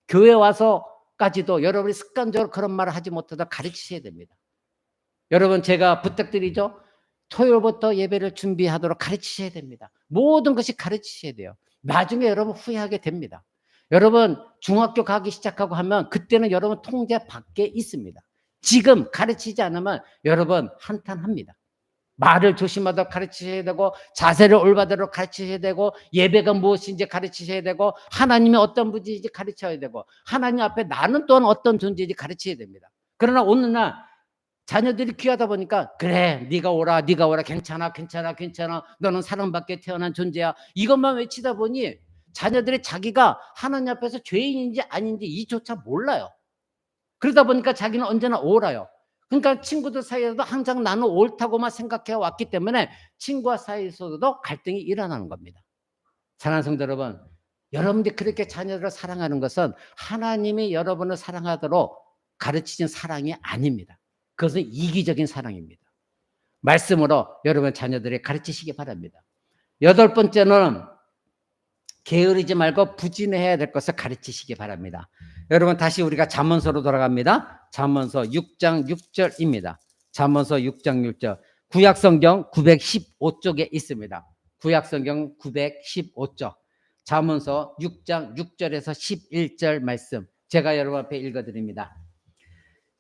교회 와서까지도 여러분이 습관적으로 그런 말을 하지 못하도록 가르치셔야 됩니다. 여러분 제가 부탁드리죠. 토요일부터 예배를 준비하도록 가르치셔야 됩니다. 모든 것이 가르치셔야 돼요. 나중에 여러분 후회하게 됩니다. 여러분 중학교 가기 시작하고 하면 그때는 여러분 통제 밖에 있습니다. 지금 가르치지 않으면 여러분 한탄합니다. 말을 조심하도록 가르치셔야 되고 자세를 올바르도록 가르치셔야 되고 예배가 무엇인지 가르치셔야 되고 하나님이 어떤 분인지 가르쳐야 되고 하나님 앞에 나는 또한 어떤 존재인지 가르쳐야 됩니다. 그러나 어느 날 자녀들이 귀하다 보니까 그래 네가 오라 괜찮아 너는 사랑받게 태어난 존재야 이것만 외치다 보니 자녀들이 자기가 하나님 앞에서 죄인인지 아닌지 이조차 몰라요. 그러다 보니까 자기는 언제나 옳아요. 그러니까 친구들 사이에서도 항상 나는 옳다고만 생각해 왔기 때문에 친구와 사이에서도 갈등이 일어나는 겁니다. 사랑하는 성도 여러분, 여러분들이 그렇게 자녀들을 사랑하는 것은 하나님이 여러분을 사랑하도록 가르치신 사랑이 아닙니다. 그것은 이기적인 사랑입니다. 말씀으로 여러분 자녀들이 가르치시기 바랍니다. 8번째는 게으르지 말고 부지런해야 될 것을 가르치시기 바랍니다. 여러분 다시 우리가 잠언서로 돌아갑니다. 잠언서 6장 6절입니다. 잠언서 6장 6절 구약성경 915쪽에 있습니다. 구약성경 915쪽 잠언서 6장 6절에서 11절 말씀 제가 여러분 앞에 읽어드립니다.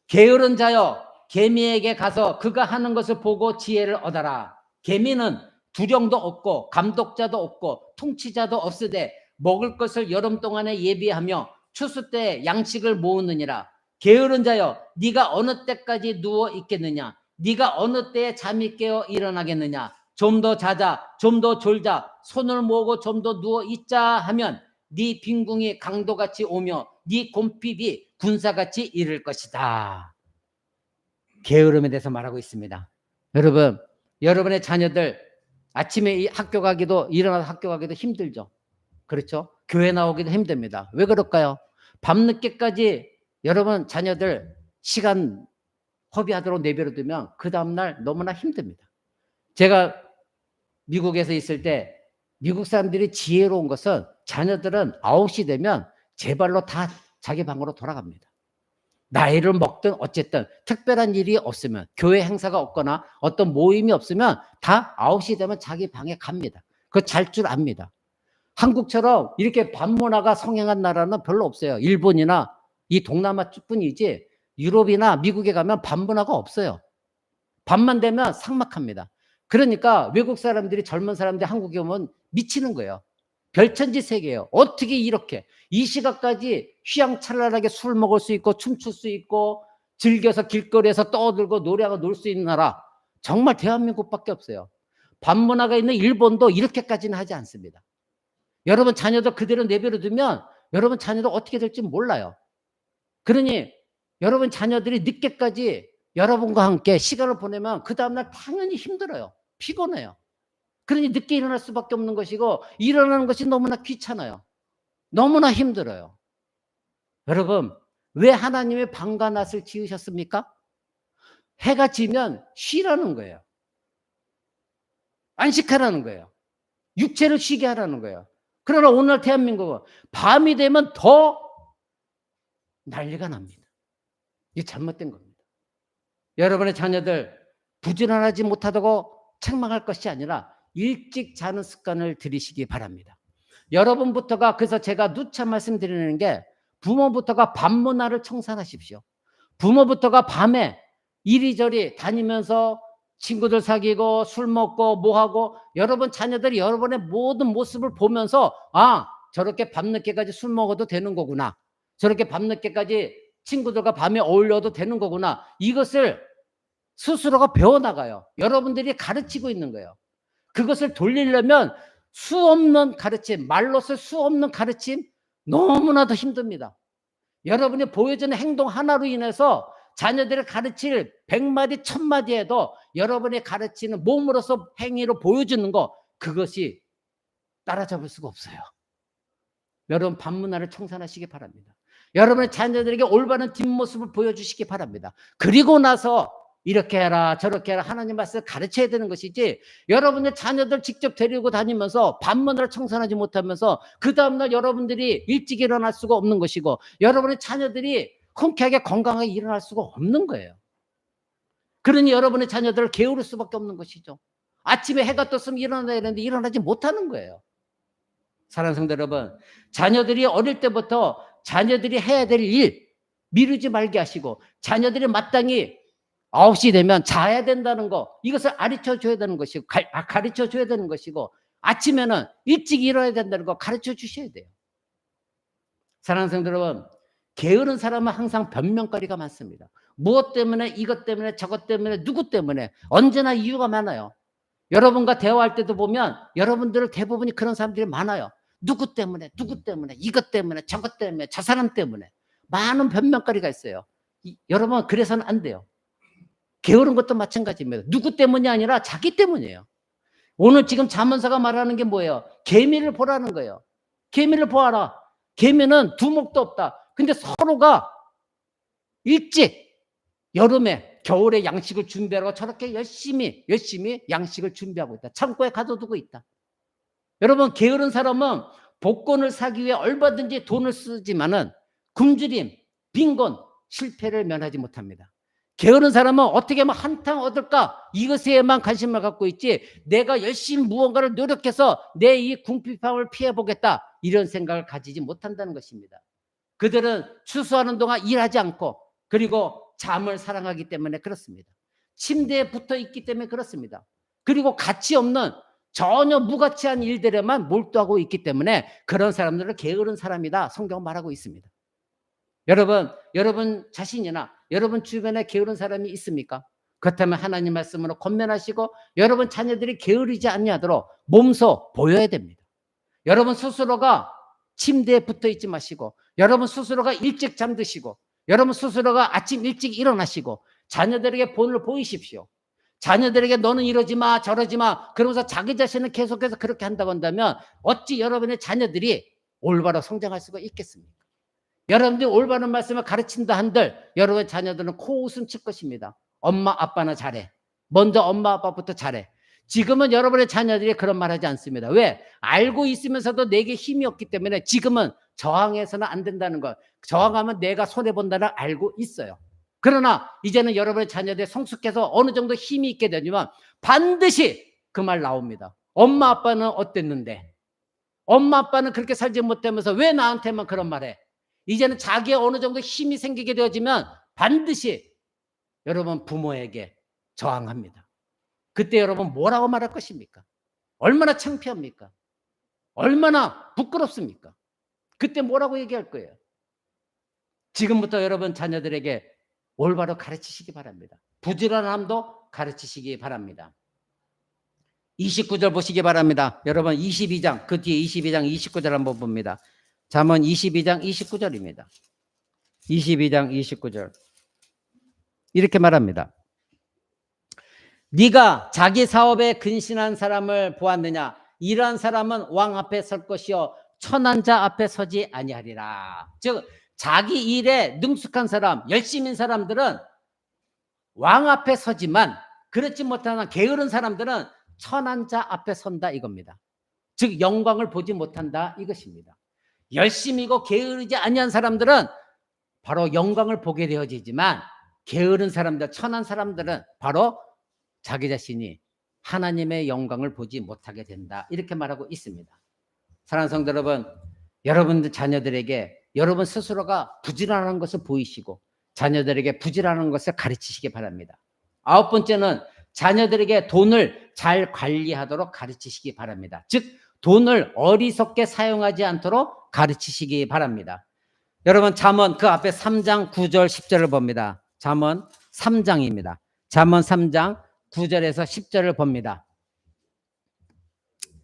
게으른 자여 개미에게 가서 그가 하는 것을 보고 지혜를 얻어라. 개미는 두령도 없고 감독자도 없고 통치자도 없으되 먹을 것을 여름 동안에 예비하며 추수 때 양식을 모으느니라. 게으른 자여 네가 어느 때까지 누워 있겠느냐. 네가 어느 때에 잠이 깨어 일어나겠느냐. 좀 더 자자 좀 더 졸자 손을 모으고 좀 더 누워 있자 하면 네 빈궁이 강도같이 오며 네 곰핍이 군사같이 이를 것이다. 게으름에 대해서 말하고 있습니다. 여러분 여러분의 자녀들 아침에 학교 가기도 일어나서 학교 가기도 힘들죠. 그렇죠? 교회 나오기도 힘듭니다. 왜 그럴까요? 밤늦게까지 여러분 자녀들 시간 허비하도록 내버려두면 그 다음날 너무나 힘듭니다. 제가 미국에서 있을 때 미국 사람들이 지혜로운 것은 자녀들은 9시 되면 제 발로 다 자기 방으로 돌아갑니다. 나이를 먹든 어쨌든 특별한 일이 없으면 교회 행사가 없거나 어떤 모임이 없으면 다 9시 되면 자기 방에 갑니다. 그거 잘 줄 압니다. 한국처럼 이렇게 밤문화가 성행한 나라는 별로 없어요. 일본이나 이 동남아 뿐이지 유럽이나 미국에 가면 밤문화가 없어요. 밤만 되면 삭막합니다. 그러니까 외국 사람들이 젊은 사람들이 한국에 오면 미치는 거예요. 별천지 세계예요. 어떻게 이렇게 이 시각까지 휘황찬란하게 술 먹을 수 있고 춤출 수 있고 즐겨서 길거리에서 떠들고 노래하고 놀 수 있는 나라 정말 대한민국밖에 없어요. 밤문화가 있는 일본도 이렇게까지는 하지 않습니다. 여러분 자녀들 그대로 내버려 두면 여러분 자녀들 어떻게 될지 몰라요. 그러니 여러분 자녀들이 늦게까지 여러분과 함께 시간을 보내면 그 다음날 당연히 힘들어요. 피곤해요. 그러니 늦게 일어날 수밖에 없는 것이고 일어나는 것이 너무나 귀찮아요. 너무나 힘들어요. 여러분, 왜 하나님의 밤과 낮을 지으셨습니까? 해가 지면 쉬라는 거예요. 안식하라는 거예요. 육체를 쉬게 하라는 거예요. 그러나 오늘 대한민국은 밤이 되면 더 난리가 납니다. 이게 잘못된 겁니다. 여러분의 자녀들 부지런하지 못하다고 책망할 것이 아니라 일찍 자는 습관을 들이시기 바랍니다. 여러분부터가, 그래서 제가 누차 말씀드리는 게 부모부터가 밤 문화를 청산하십시오. 부모부터가 밤에 이리저리 다니면서 친구들 사귀고 술 먹고 뭐하고 여러분 자녀들이 여러분의 모든 모습을 보면서 아, 저렇게 밤늦게까지 술 먹어도 되는 거구나. 저렇게 밤늦게까지 친구들과 밤에 어울려도 되는 거구나. 이것을 스스로가 배워나가요. 여러분들이 가르치고 있는 거예요. 그것을 돌리려면 수 없는 가르침, 말로서 수 없는 가르침 너무나도 힘듭니다. 여러분이 보여주는 행동 하나로 인해서 자녀들을 가르칠 100마디 1000마디 해도 여러분이 가르치는 몸으로서 행위로 보여주는 거, 그것이 따라잡을 수가 없어요. 여러분 밤 문화를 청산하시기 바랍니다. 여러분의 자녀들에게 올바른 뒷모습을 보여주시기 바랍니다. 그리고 나서 이렇게 해라 저렇게 해라 하나님 말씀을 가르쳐야 되는 것이지, 여러분의 자녀들 직접 데리고 다니면서 밤 문화를 청산하지 못하면서 그 다음날 여러분들이 일찍 일어날 수가 없는 것이고 여러분의 자녀들이 흔쾌하게 건강하게 일어날 수가 없는 거예요. 그러니 여러분의 자녀들을 게으를 수밖에 없는 것이죠. 아침에 해가 떴으면 일어나야 되는데 일어나지 못하는 거예요. 사랑하는 성도 여러분, 자녀들이 어릴 때부터 자녀들이 해야 될 일 미루지 말게 하시고 자녀들이 마땅히 9시 되면 자야 된다는 거, 이것을 가르쳐 줘야 되는 것이고 가르쳐 줘야 되는 것이고 아침에는 일찍 일어나야 된다는 거 가르쳐 주셔야 돼요. 사랑하는 성도 여러분, 게으른 사람은 항상 변명거리가 많습니다. 무엇 때문에, 이것 때문에, 저것 때문에, 누구 때문에, 언제나 이유가 많아요. 여러분과 대화할 때도 보면 여러분들 대부분이 그런 사람들이 많아요. 누구 때문에, 누구 때문에, 이것 때문에, 저것 때문에, 저 사람 때문에 많은 변명거리가 있어요. 여러분 그래서는 안 돼요. 게으른 것도 마찬가지입니다. 누구 때문이 아니라 자기 때문이에요. 오늘 지금 잠언사가 말하는 게 뭐예요? 개미를 보라는 거예요. 개미를 보아라. 개미는 두목도 없다. 근데 서로가 일찍 여름에 겨울에 양식을 준비하라고 저렇게 열심히 양식을 준비하고 있다. 창고에 가둬두고 있다. 여러분 게으른 사람은 복권을 사기 위해 얼마든지 돈을 쓰지만은 굶주림, 빈곤, 실패를 면하지 못합니다. 게으른 사람은 어떻게 하면 한탕 얻을까, 이것에만 관심을 갖고 있지 내가 열심히 무언가를 노력해서 내 이 궁핍함을 피해보겠다 이런 생각을 가지지 못한다는 것입니다. 그들은 추수하는 동안 일하지 않고 그리고 잠을 사랑하기 때문에 그렇습니다. 침대에 붙어 있기 때문에 그렇습니다. 그리고 가치 없는 전혀 무가치한 일들에만 몰두하고 있기 때문에 그런 사람들은 게으른 사람이다 성경은 말하고 있습니다. 여러분 자신이나 여러분 주변에 게으른 사람이 있습니까? 그렇다면 하나님 말씀으로 권면하시고 여러분 자녀들이 게으르지 않냐도록 몸소 보여야 됩니다. 여러분 스스로가 침대에 붙어 있지 마시고 여러분 스스로가 일찍 잠드시고 여러분 스스로가 아침 일찍 일어나시고 자녀들에게 본을 보이십시오. 자녀들에게 너는 이러지 마 저러지 마 그러면서 자기 자신은 계속해서 그렇게 한다고 한다면 어찌 여러분의 자녀들이 올바로 성장할 수가 있겠습니까? 여러분들이 올바른 말씀을 가르친다 한들 여러분의 자녀들은 코웃음 칠 것입니다. 엄마 아빠나 잘해. 먼저 엄마 아빠부터 잘해. 지금은 여러분의 자녀들이 그런 말 하지 않습니다. 왜? 알고 있으면서도 내게 힘이 없기 때문에 지금은 저항해서는 안 된다는 걸, 저항하면 내가 손해본다는 걸 알고 있어요. 그러나 이제는 여러분의 자녀들이 성숙해서 어느 정도 힘이 있게 되지만 반드시 그 말 나옵니다. 엄마 아빠는 어땠는데? 엄마 아빠는 그렇게 살지 못하면서 왜 나한테만 그런 말해? 이제는 자기의 어느 정도 힘이 생기게 되어지면 반드시 여러분 부모에게 저항합니다. 그때 여러분 뭐라고 말할 것입니까? 얼마나 창피합니까? 얼마나 부끄럽습니까? 그때 뭐라고 얘기할 거예요? 지금부터 여러분 자녀들에게 올바로 가르치시기 바랍니다. 부지런함도 가르치시기 바랍니다. 29절 보시기 바랍니다. 여러분 22장 그 뒤에 22장 29절 한번 봅니다. 잠언 22장 29절입니다. 22장 29절. 이렇게 말합니다. 네가 자기 사업에 근신한 사람을 보았느냐? 이러한 사람은 왕 앞에 설 것이요 천한 자 앞에 서지 아니하리라. 즉 자기 일에 능숙한 사람, 열심인 사람들은 왕 앞에 서지만 그렇지 못하는 게으른 사람들은 천한 자 앞에 선다 이겁니다. 즉 영광을 보지 못한다 이것입니다. 열심이고 게으르지 아니한 사람들은 바로 영광을 보게 되어지지만 게으른 사람들, 천한 사람들은 바로 자기 자신이 하나님의 영광을 보지 못하게 된다. 이렇게 말하고 있습니다. 사랑하는 성도 여러분, 여러분들 자녀들에게 여러분 스스로가 부지런한 것을 보이시고 자녀들에게 부지런한 것을 가르치시기 바랍니다. 9번째는 자녀들에게 돈을 잘 관리하도록 가르치시기 바랍니다. 즉 돈을 어리석게 사용하지 않도록 가르치시기 바랍니다. 여러분 잠언 그 앞에 3장 9절 10절을 봅니다. 잠언 3장입니다. 잠언 3장 9절에서 10절을 봅니다.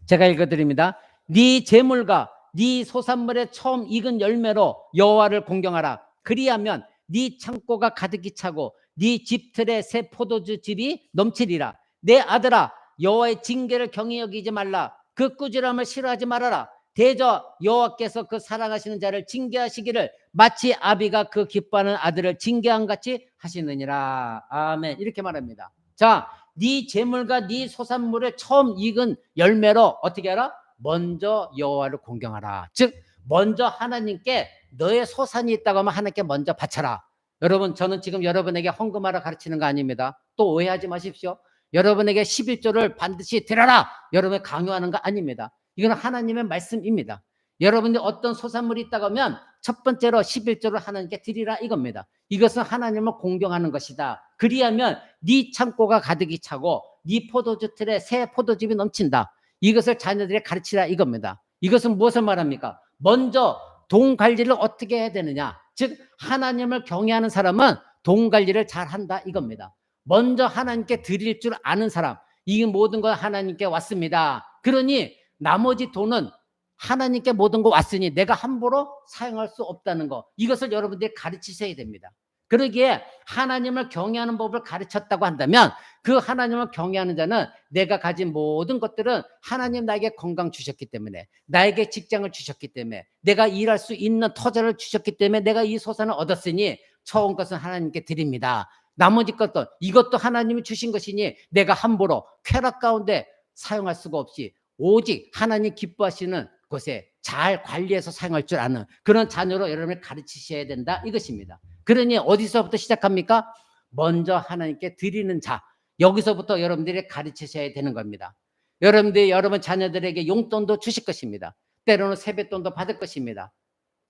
제가 읽어드립니다. 네 재물과 네 소산물의 처음 익은 열매로 여호와를 공경하라. 그리하면 네 창고가 가득히 차고 네 집틀에 새 포도주 즙이 넘치리라. 내 아들아 여호와의 징계를 경히 여기지 말라. 그 꾸지람을 싫어하지 말아라. 대저 여호와께서 그 사랑하시는 자를 징계하시기를 마치 아비가 그 기뻐하는 아들을 징계한 같이 하시느니라. 아멘. 이렇게 말합니다. 자, 네 재물과 네 소산물의 처음 익은 열매로 어떻게 하라? 먼저 여호와를 공경하라. 즉 먼저 하나님께 너의 소산이 있다고 하면 하나님께 먼저 바쳐라. 여러분 저는 지금 여러분에게 헌금하라 가르치는 거 아닙니다. 또 오해하지 마십시오. 여러분에게 11조를 반드시 드려라 여러분이 강요하는 거 아닙니다. 이건 하나님의 말씀입니다. 여러분이 어떤 소산물이 있다고 하면 첫 번째로 11조를 하나님께 드리라 이겁니다. 이것은 하나님을 공경하는 것이다. 그리하면 네 창고가 가득히 차고 네 포도주 틀에 새 포도즙이 넘친다. 이것을 자녀들에게 가르치라 이겁니다. 이것은 무엇을 말합니까? 먼저 돈 관리를 어떻게 해야 되느냐. 즉 하나님을 경외하는 사람은 돈 관리를 잘한다 이겁니다. 먼저 하나님께 드릴 줄 아는 사람, 이 모든 건 하나님께 왔습니다. 그러니 나머지 돈은 하나님께 모든 거 왔으니 내가 함부로 사용할 수 없다는 거, 이것을 여러분들이 가르치셔야 됩니다. 그러기에 하나님을 경외하는 법을 가르쳤다고 한다면 그 하나님을 경외하는 자는 내가 가진 모든 것들은 하나님 나에게 건강 주셨기 때문에, 나에게 직장을 주셨기 때문에, 내가 일할 수 있는 터전을 주셨기 때문에 내가 이 소산을 얻었으니 처음 것은 하나님께 드립니다. 나머지 것도 이것도 하나님이 주신 것이니 내가 함부로 쾌락 가운데 사용할 수가 없이 오직 하나님 기뻐하시는 곳에 잘 관리해서 사용할 줄 아는 그런 자녀로 여러분을 가르치셔야 된다 이것입니다. 그러니 어디서부터 시작합니까? 먼저 하나님께 드리는 자, 여기서부터 여러분들이 가르치셔야 되는 겁니다. 여러분들이 여러분 자녀들에게 용돈도 주실 것입니다. 때로는 세뱃돈도 받을 것입니다.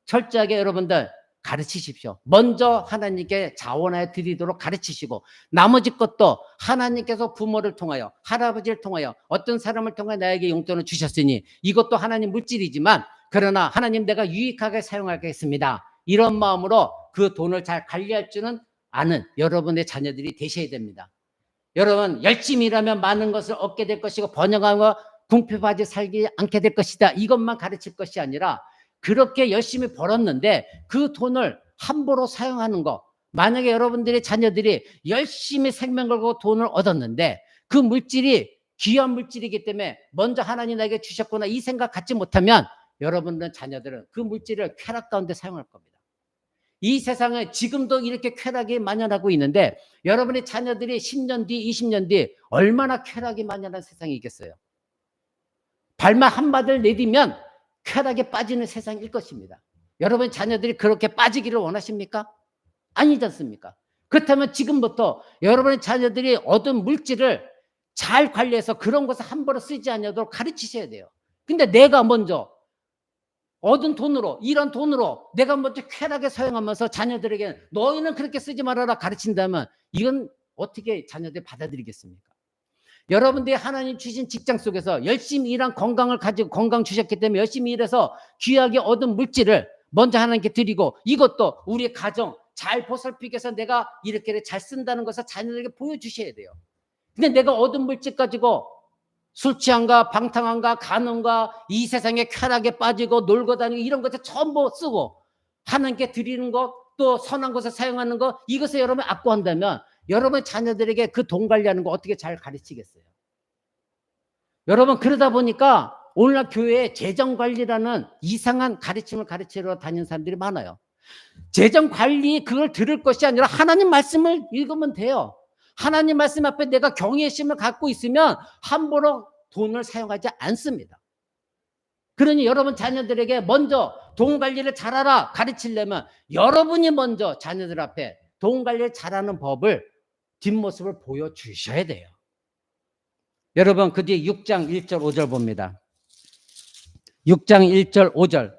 철저하게 여러분들 가르치십시오. 먼저 하나님께 자원하여 드리도록 가르치시고 나머지 것도 하나님께서 부모를 통하여 할아버지를 통하여 어떤 사람을 통하여 나에게 용돈을 주셨으니 이것도 하나님 물질이지만 그러나 하나님 내가 유익하게 사용하겠습니다. 이런 마음으로 그 돈을 잘 관리할 줄은 아는 여러분의 자녀들이 되셔야 됩니다. 여러분 열심히 일하면 많은 것을 얻게 될 것이고 번영하고 궁핍하지 살지 않게 될 것이다. 이것만 가르칠 것이 아니라 그렇게 열심히 벌었는데 그 돈을 함부로 사용하는 거, 만약에 여러분들의 자녀들이 열심히 생명 걸고 돈을 얻었는데 그 물질이 귀한 물질이기 때문에 먼저 하나님 나에게 주셨구나 이 생각 갖지 못하면 여러분들 자녀들은 그 물질을 쾌락 가운데 사용할 겁니다. 이 세상에 지금도 이렇게 쾌락이 만연하고 있는데 여러분의 자녀들이 10년 뒤 20년 뒤 얼마나 쾌락이 만연한 세상이 있겠어요. 발만 한 발을 내디면 쾌락에 빠지는 세상일 것입니다. 여러분 자녀들이 그렇게 빠지기를 원하십니까? 아니지 않습니까? 그렇다면 지금부터 여러분의 자녀들이 얻은 물질을 잘 관리해서 그런 것을 함부로 쓰지 않도록 가르치셔야 돼요. 근데 내가 먼저 얻은 돈으로, 이런 돈으로 내가 먼저 쾌락에 사용하면서 자녀들에게 너희는 그렇게 쓰지 말아라 가르친다면 이건 어떻게 자녀들이 받아들이겠습니까? 여러분들이 하나님 주신 직장 속에서 열심히 일한 건강을 가지고 건강 주셨기 때문에 열심히 일해서 귀하게 얻은 물질을 먼저 하나님께 드리고 이것도 우리 가정 잘 보살피기 위해서 내가 이렇게 잘 쓴다는 것을 자녀들에게 보여주셔야 돼요. 근데 내가 얻은 물질 가지고 술 취한가 방탕한가 간음가 이 세상에 쾌락에 빠지고 놀고 다니고 이런 것들 전부 쓰고 하나님께 드리는 것 또 선한 것을 사용하는 거, 이것을 여러분이 악구한다면 여러분 자녀들에게 그 돈 관리하는 거 어떻게 잘 가르치겠어요? 여러분, 그러다 보니까 오늘날 교회에 재정관리라는 이상한 가르침을 가르치러 다니는 사람들이 많아요. 재정관리 그걸 들을 것이 아니라 하나님 말씀을 읽으면 돼요. 하나님 말씀 앞에 내가 경외심을 갖고 있으면 함부로 돈을 사용하지 않습니다. 그러니 여러분 자녀들에게 먼저 돈 관리를 잘하라 가르치려면 여러분이 먼저 자녀들 앞에 돈 관리를 잘하는 법을 뒷모습을 보여주셔야 돼요. 여러분, 그 뒤에 6장 1절 5절 봅니다. 6장 1절 5절.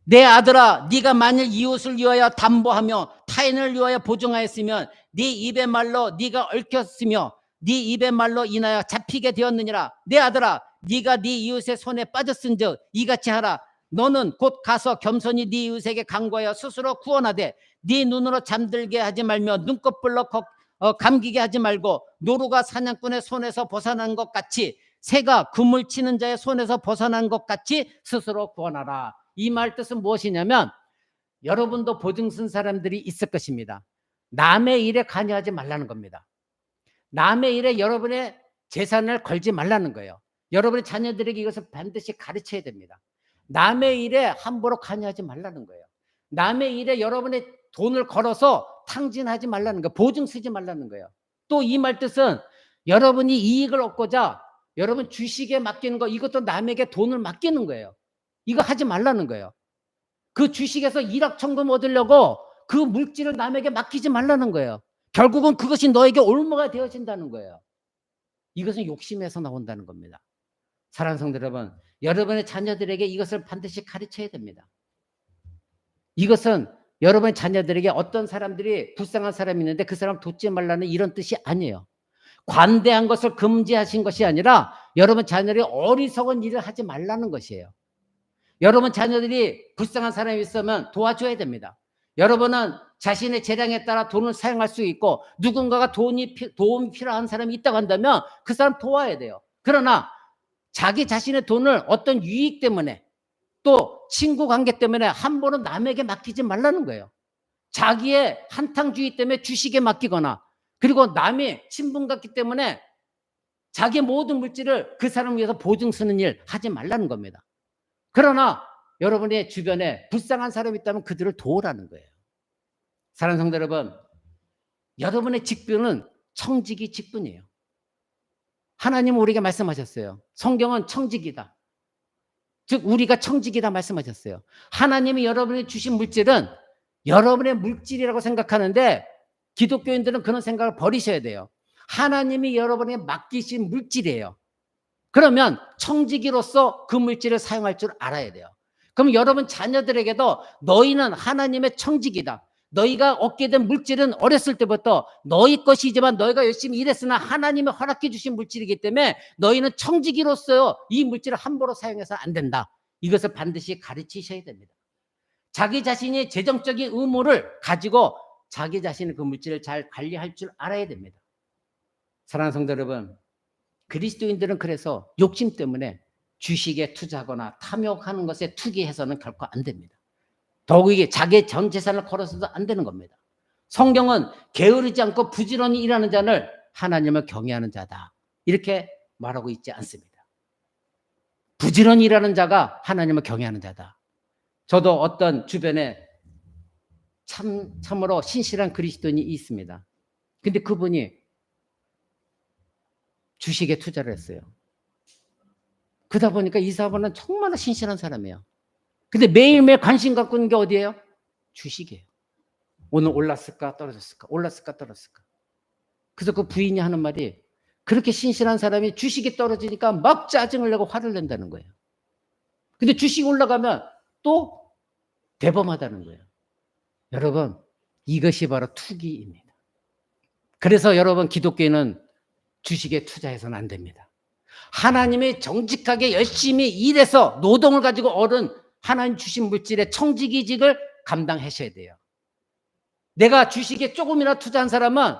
내 아들아, 네가 만일 이웃을 위하여 담보하며 타인을 위하여 보증하였으면 네 입의 말로 네가 얽혔으며 네 입의 말로 인하여 잡히게 되었느니라. 내 아들아, 네가 네 이웃의 손에 빠졌은즉 이같이 하라. 너는 곧 가서 겸손히 네 이웃에게 간구하여 스스로 구원하되 네 눈으로 잠들게 하지 말며 눈꺼풀로 감기게 하지 말고 노루가 사냥꾼의 손에서 벗어난 것 같이 새가 그물 치는 자의 손에서 벗어난 것 같이 스스로 구원하라. 이 말 뜻은 무엇이냐면 여러분도 보증 쓴 사람들이 있을 것입니다. 남의 일에 관여하지 말라는 겁니다. 남의 일에 여러분의 재산을 걸지 말라는 거예요. 여러분의 자녀들에게 이것을 반드시 가르쳐야 됩니다. 남의 일에 함부로 관여하지 말라는 거예요. 남의 일에 여러분의 돈을 걸어서 탕진하지 말라는 거예요. 보증 쓰지 말라는 거예요. 또 이 말 뜻은 여러분이 이익을 얻고자 여러분 주식에 맡기는 거, 이것도 남에게 돈을 맡기는 거예요. 이거 하지 말라는 거예요. 그 주식에서 일확천금 얻으려고 그 물질을 남에게 맡기지 말라는 거예요. 결국은 그것이 너에게 올무가 되어진다는 거예요. 이것은 욕심에서 나온다는 겁니다. 사랑하는 성도 여러분, 여러분의 자녀들에게 이것을 반드시 가르쳐야 됩니다. 이것은 여러분의 자녀들에게 어떤 사람들이 불쌍한 사람이 있는데 그 사람 돕지 말라는 이런 뜻이 아니에요. 관대한 것을 금지하신 것이 아니라 여러분 자녀들이 어리석은 일을 하지 말라는 것이에요. 여러분 자녀들이 불쌍한 사람이 있으면 도와줘야 됩니다. 여러분은 자신의 재량에 따라 돈을 사용할 수 있고 누군가가 도움이 필요한 사람이 있다고 한다면 그 사람 도와야 돼요. 그러나 자기 자신의 돈을 어떤 유익 때문에 또 친구 관계 때문에 함부로 남에게 맡기지 말라는 거예요. 자기의 한탕주의 때문에 주식에 맡기거나 그리고 남의 친분 갖기 때문에 자기의 모든 물질을 그 사람을 위해서 보증 쓰는 일 하지 말라는 겁니다. 그러나 여러분의 주변에 불쌍한 사람이 있다면 그들을 도우라는 거예요. 사랑하는 성도 여러분, 여러분의 직분은 청지기 직분이에요. 하나님은 우리에게 말씀하셨어요. 성경은 청지기다. 즉 우리가 청지기다 말씀하셨어요. 하나님이 여러분이 주신 물질은 여러분의 물질이라고 생각하는데 기독교인들은 그런 생각을 버리셔야 돼요. 하나님이 여러분에게 맡기신 물질이에요. 그러면 청지기로서 그 물질을 사용할 줄 알아야 돼요. 그럼 여러분 자녀들에게도 너희는 하나님의 청지기다. 너희가 얻게 된 물질은 어렸을 때부터 너희 것이지만 너희가 열심히 일했으나 하나님이 허락해 주신 물질이기 때문에 너희는 청지기로서 이 물질을 함부로 사용해서 안 된다. 이것을 반드시 가르치셔야 됩니다. 자기 자신이 재정적인 의무를 가지고 자기 자신의 그 물질을 잘 관리할 줄 알아야 됩니다. 사랑하는 성도 여러분, 그리스도인들은 그래서 욕심 때문에 주식에 투자하거나 탐욕하는 것에 투기해서는 결코 안 됩니다. 더욱이 자기의 전 재산을 걸어서도 안 되는 겁니다. 성경은 게으르지 않고 부지런히 일하는 자를 하나님을 경외하는 자다. 이렇게 말하고 있지 않습니다. 부지런히 일하는 자가 하나님을 경외하는 자다. 저도 어떤 주변에 참으로 신실한 그리스도인이 있습니다. 근데 그분이 주식에 투자를 했어요. 그러다 보니까 이 사람은 정말 신실한 사람이에요. 근데 매일매일 관심 갖고 있는 게 어디예요? 주식이에요. 오늘 올랐을까 떨어졌을까 올랐을까 떨어졌을까. 그래서 그 부인이 하는 말이 그렇게 신실한 사람이 주식이 떨어지니까 막 짜증을 내고 화를 낸다는 거예요. 근데 주식이 올라가면 또 대범하다는 거예요. 여러분, 이것이 바로 투기입니다. 그래서 여러분 기독교인은 주식에 투자해서는 안 됩니다. 하나님이 정직하게 열심히 일해서 노동을 가지고 얻은 하나님 주신 물질의 청지기직을 감당하셔야 돼요. 내가 주식에 조금이나 투자한 사람은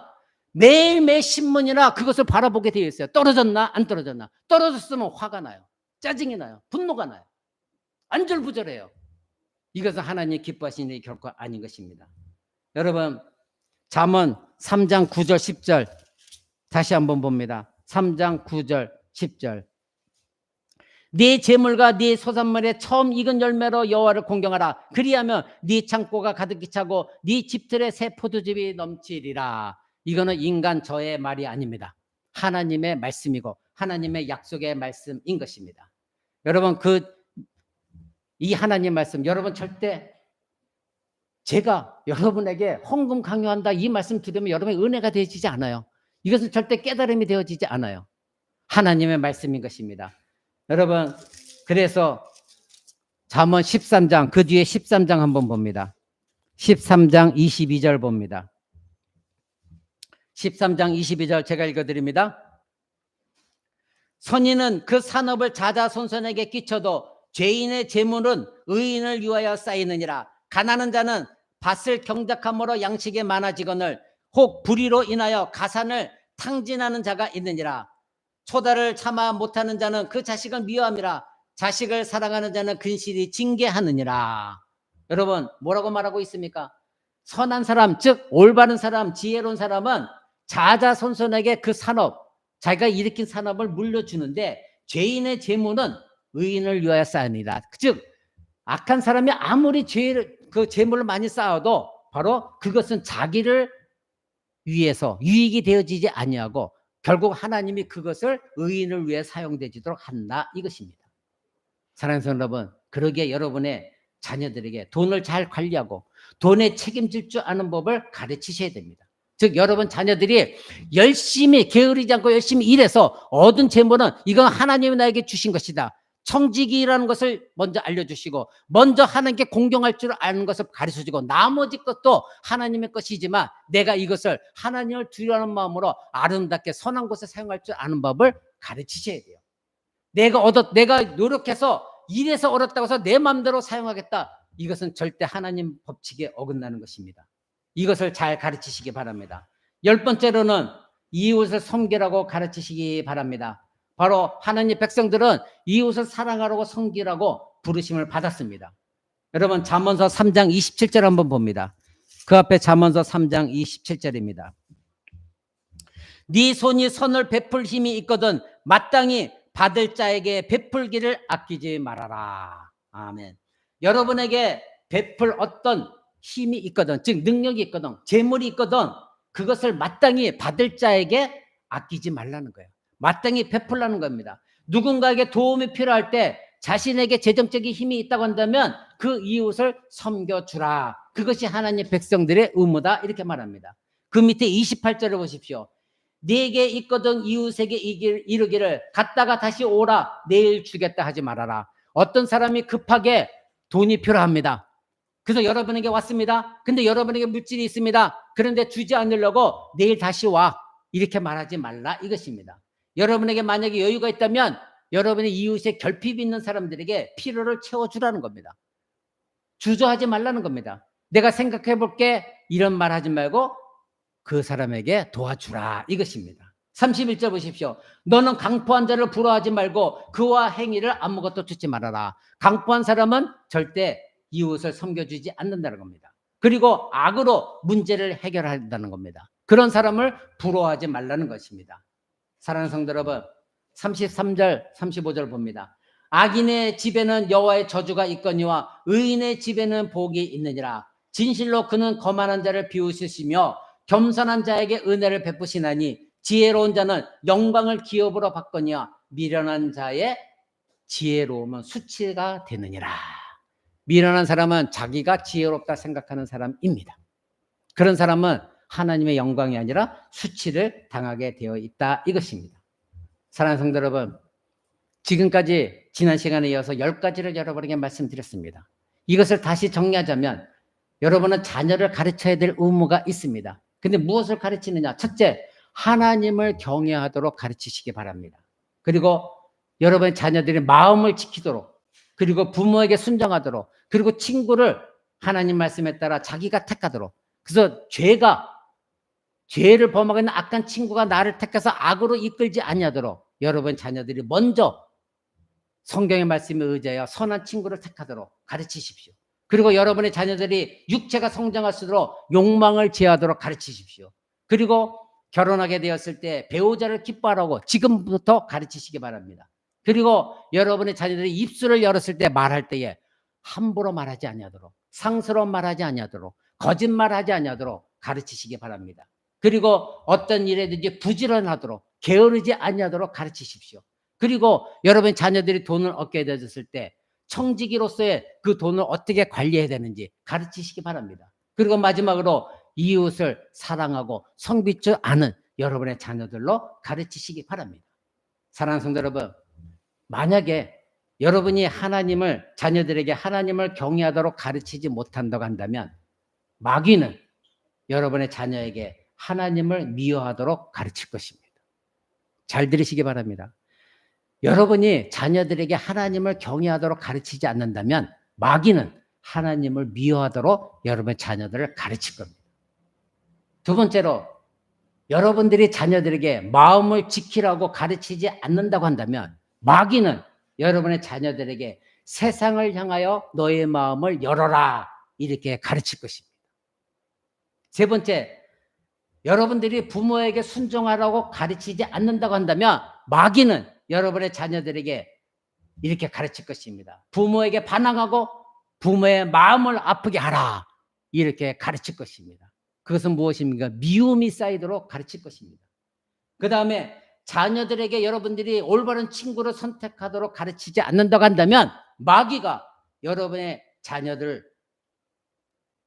매일매일 신문이나 그것을 바라보게 되어 있어요. 떨어졌나 안 떨어졌나. 떨어졌으면 화가 나요. 짜증이 나요. 분노가 나요. 안절부절해요. 이것은 하나님이 기뻐하시는 일이 결코 아닌 것입니다. 여러분 잠언 3장 9절 10절 다시 한번 봅니다. 3장 9절 10절. 네 재물과 네 소산물의 처음 익은 열매로 여호와를 공경하라. 그리하면 네 창고가 가득히 차고 네 집들의 새 포도즙이 넘치리라. 이거는 인간 저의 말이 아닙니다. 하나님의 말씀이고 하나님의 약속의 말씀인 것입니다. 여러분 이 하나님 말씀 여러분 절대 제가 여러분에게 헌금 강요한다 이 말씀 들으면 여러분의 은혜가 되어지지 않아요. 이것은 절대 깨달음이 되어지지 않아요. 하나님의 말씀인 것입니다. 여러분 그래서 잠언 13장 그 뒤에 13장 한번 봅니다. 13장 22절 봅니다. 13장 22절 제가 읽어드립니다. 선인은 그 산업을 자자손손에게 끼쳐도 죄인의 재물은 의인을 위하여 쌓이느니라. 가난한 자는 밭을 경작함으로 양식이 많아지거늘 혹 불의로 인하여 가산을 탕진하는 자가 있느니라. 초다를 참아 못하는 자는 그 자식을 미워함이라. 자식을 사랑하는 자는 근실히 징계하느니라. 여러분 뭐라고 말하고 있습니까? 선한 사람 즉 올바른 사람 지혜로운 사람은 자자손손에게 그 산업 자기가 일으킨 산업을 물려주는데 죄인의 재물은 의인을 위하여 쌓습니다. 즉 악한 사람이 아무리 그 재물을 많이 쌓아도 바로 그것은 자기를 위해서 유익이 되어지지 아니하고 결국 하나님이 그것을 의인을 위해 사용되지도록 한다 이것입니다. 사랑하는 여러분 그러기에 여러분의 자녀들에게 돈을 잘 관리하고 돈에 책임질 줄 아는 법을 가르치셔야 됩니다. 즉 여러분 자녀들이 열심히 게으르지 않고 열심히 일해서 얻은 재물은 이건 하나님이 나에게 주신 것이다. 청지기라는 것을 먼저 알려주시고 먼저 하나님께 공경할 줄 아는 것을 가르쳐주고 나머지 것도 하나님의 것이지만 내가 이것을 하나님을 두려워하는 마음으로 아름답게 선한 곳에 사용할 줄 아는 법을 가르치셔야 돼요. 내가 노력해서 일해서 얻었다고 해서 내 마음대로 사용하겠다. 이것은 절대 하나님 법칙에 어긋나는 것입니다. 이것을 잘 가르치시기 바랍니다. 10번째로는 이웃을 섬기라고 가르치시기 바랍니다. 바로 하나님 백성들은 이웃을 사랑하라고 섬기라고 부르심을 받았습니다. 여러분 잠언서 3장 27절 한번 봅니다. 그 앞에 잠언서 3장 27절입니다. 네 손이 선을 베풀 힘이 있거든 마땅히 받을 자에게 베풀기를 아끼지 말아라. 아멘. 여러분에게 베풀 어떤 힘이 있거든 즉 능력이 있거든 재물이 있거든 그것을 마땅히 받을 자에게 아끼지 말라는 거예요. 마땅히 베풀라는 겁니다. 누군가에게 도움이 필요할 때 자신에게 재정적인 힘이 있다고 한다면 그 이웃을 섬겨주라. 그것이 하나님 백성들의 의무다 이렇게 말합니다. 그 밑에 28절을 보십시오. 네게 있거든 이웃에게 이르기를 갔다가 다시 오라 내일 주겠다 하지 말아라. 어떤 사람이 급하게 돈이 필요합니다. 그래서 여러분에게 왔습니다. 근데 여러분에게 물질이 있습니다. 그런데 주지 않으려고 내일 다시 와 이렇게 말하지 말라 이것입니다. 여러분에게 만약에 여유가 있다면 여러분의 이웃에 결핍이 있는 사람들에게 필요를 채워주라는 겁니다. 주저하지 말라는 겁니다. 내가 생각해 볼게 이런 말 하지 말고 그 사람에게 도와주라 이것입니다. 31절 보십시오. 너는 강포한 자를 부러워하지 말고 그와 행위를 아무것도 듣지 말아라. 강포한 사람은 절대 이웃을 섬겨주지 않는다는 겁니다. 그리고 악으로 문제를 해결한다는 겁니다. 그런 사람을 부러워하지 말라는 것입니다. 사랑하는 성도 여러분 33절 35절 봅니다. 악인의 집에는 여호와의 저주가 있거니와 의인의 집에는 복이 있느니라. 진실로 그는 거만한 자를 비웃으시며 겸손한 자에게 은혜를 베푸시나니 지혜로운 자는 영광을 기업으로 받거니와 미련한 자의 지혜로움은 수치가 되느니라. 미련한 사람은 자기가 지혜롭다 생각하는 사람입니다. 그런 사람은 하나님의 영광이 아니라 수치를 당하게 되어 있다 이것입니다. 사랑하는 성도 여러분 지금까지 지난 시간에 이어서 10가지를 여러분에게 말씀드렸습니다. 이것을 다시 정리하자면 여러분은 자녀를 가르쳐야 될 의무가 있습니다. 근데 무엇을 가르치느냐? 첫째, 하나님을 경외하도록 가르치시기 바랍니다. 그리고 여러분의 자녀들이 마음을 지키도록 그리고 부모에게 순종하도록 그리고 친구를 하나님 말씀에 따라 자기가 택하도록 그래서 죄를 범하고 있는 악한 친구가 나를 택해서 악으로 이끌지 아니하도록 여러분 자녀들이 먼저 성경의 말씀에 의지하여 선한 친구를 택하도록 가르치십시오. 그리고 여러분의 자녀들이 육체가 성장할수록 욕망을 제어하도록 가르치십시오. 그리고 결혼하게 되었을 때 배우자를 기뻐하라고 지금부터 가르치시기 바랍니다. 그리고 여러분의 자녀들이 입술을 열었을 때 말할 때에 함부로 말하지 아니하도록, 상스러운 말하지 아니하도록, 거짓말하지 아니하도록 가르치시기 바랍니다. 그리고 어떤 일에든지 부지런하도록, 게으르지 아니하도록 가르치십시오. 그리고 여러분 자녀들이 돈을 얻게 되었을 때 청지기로서의 그 돈을 어떻게 관리해야 되는지 가르치시기 바랍니다. 그리고 마지막으로 이웃을 사랑하고 성비치 않은 여러분의 자녀들로 가르치시기 바랍니다. 사랑하는 성도 여러분, 만약에 여러분이 자녀들에게 하나님을 경외하도록 가르치지 못한다고 한다면 마귀는 여러분의 자녀에게 하나님을 미워하도록 가르칠 것입니다. 잘 들으시기 바랍니다. 여러분이 자녀들에게 하나님을 경외하도록 가르치지 않는다면 마귀는 하나님을 미워하도록 여러분의 자녀들을 가르칠 겁니다. 두 번째로, 여러분들이 자녀들에게 마음을 지키라고 가르치지 않는다고 한다면 마귀는 여러분의 자녀들에게 세상을 향하여 너의 마음을 열어라 이렇게 가르칠 것입니다. 세 번째, 여러분들이 부모에게 순종하라고 가르치지 않는다고 한다면 마귀는 여러분의 자녀들에게 이렇게 가르칠 것입니다. 부모에게 반항하고 부모의 마음을 아프게 하라 이렇게 가르칠 것입니다. 그것은 무엇입니까? 미움이 쌓이도록 가르칠 것입니다. 그 다음에 자녀들에게 여러분들이 올바른 친구를 선택하도록 가르치지 않는다고 한다면 마귀가 여러분의 자녀들을,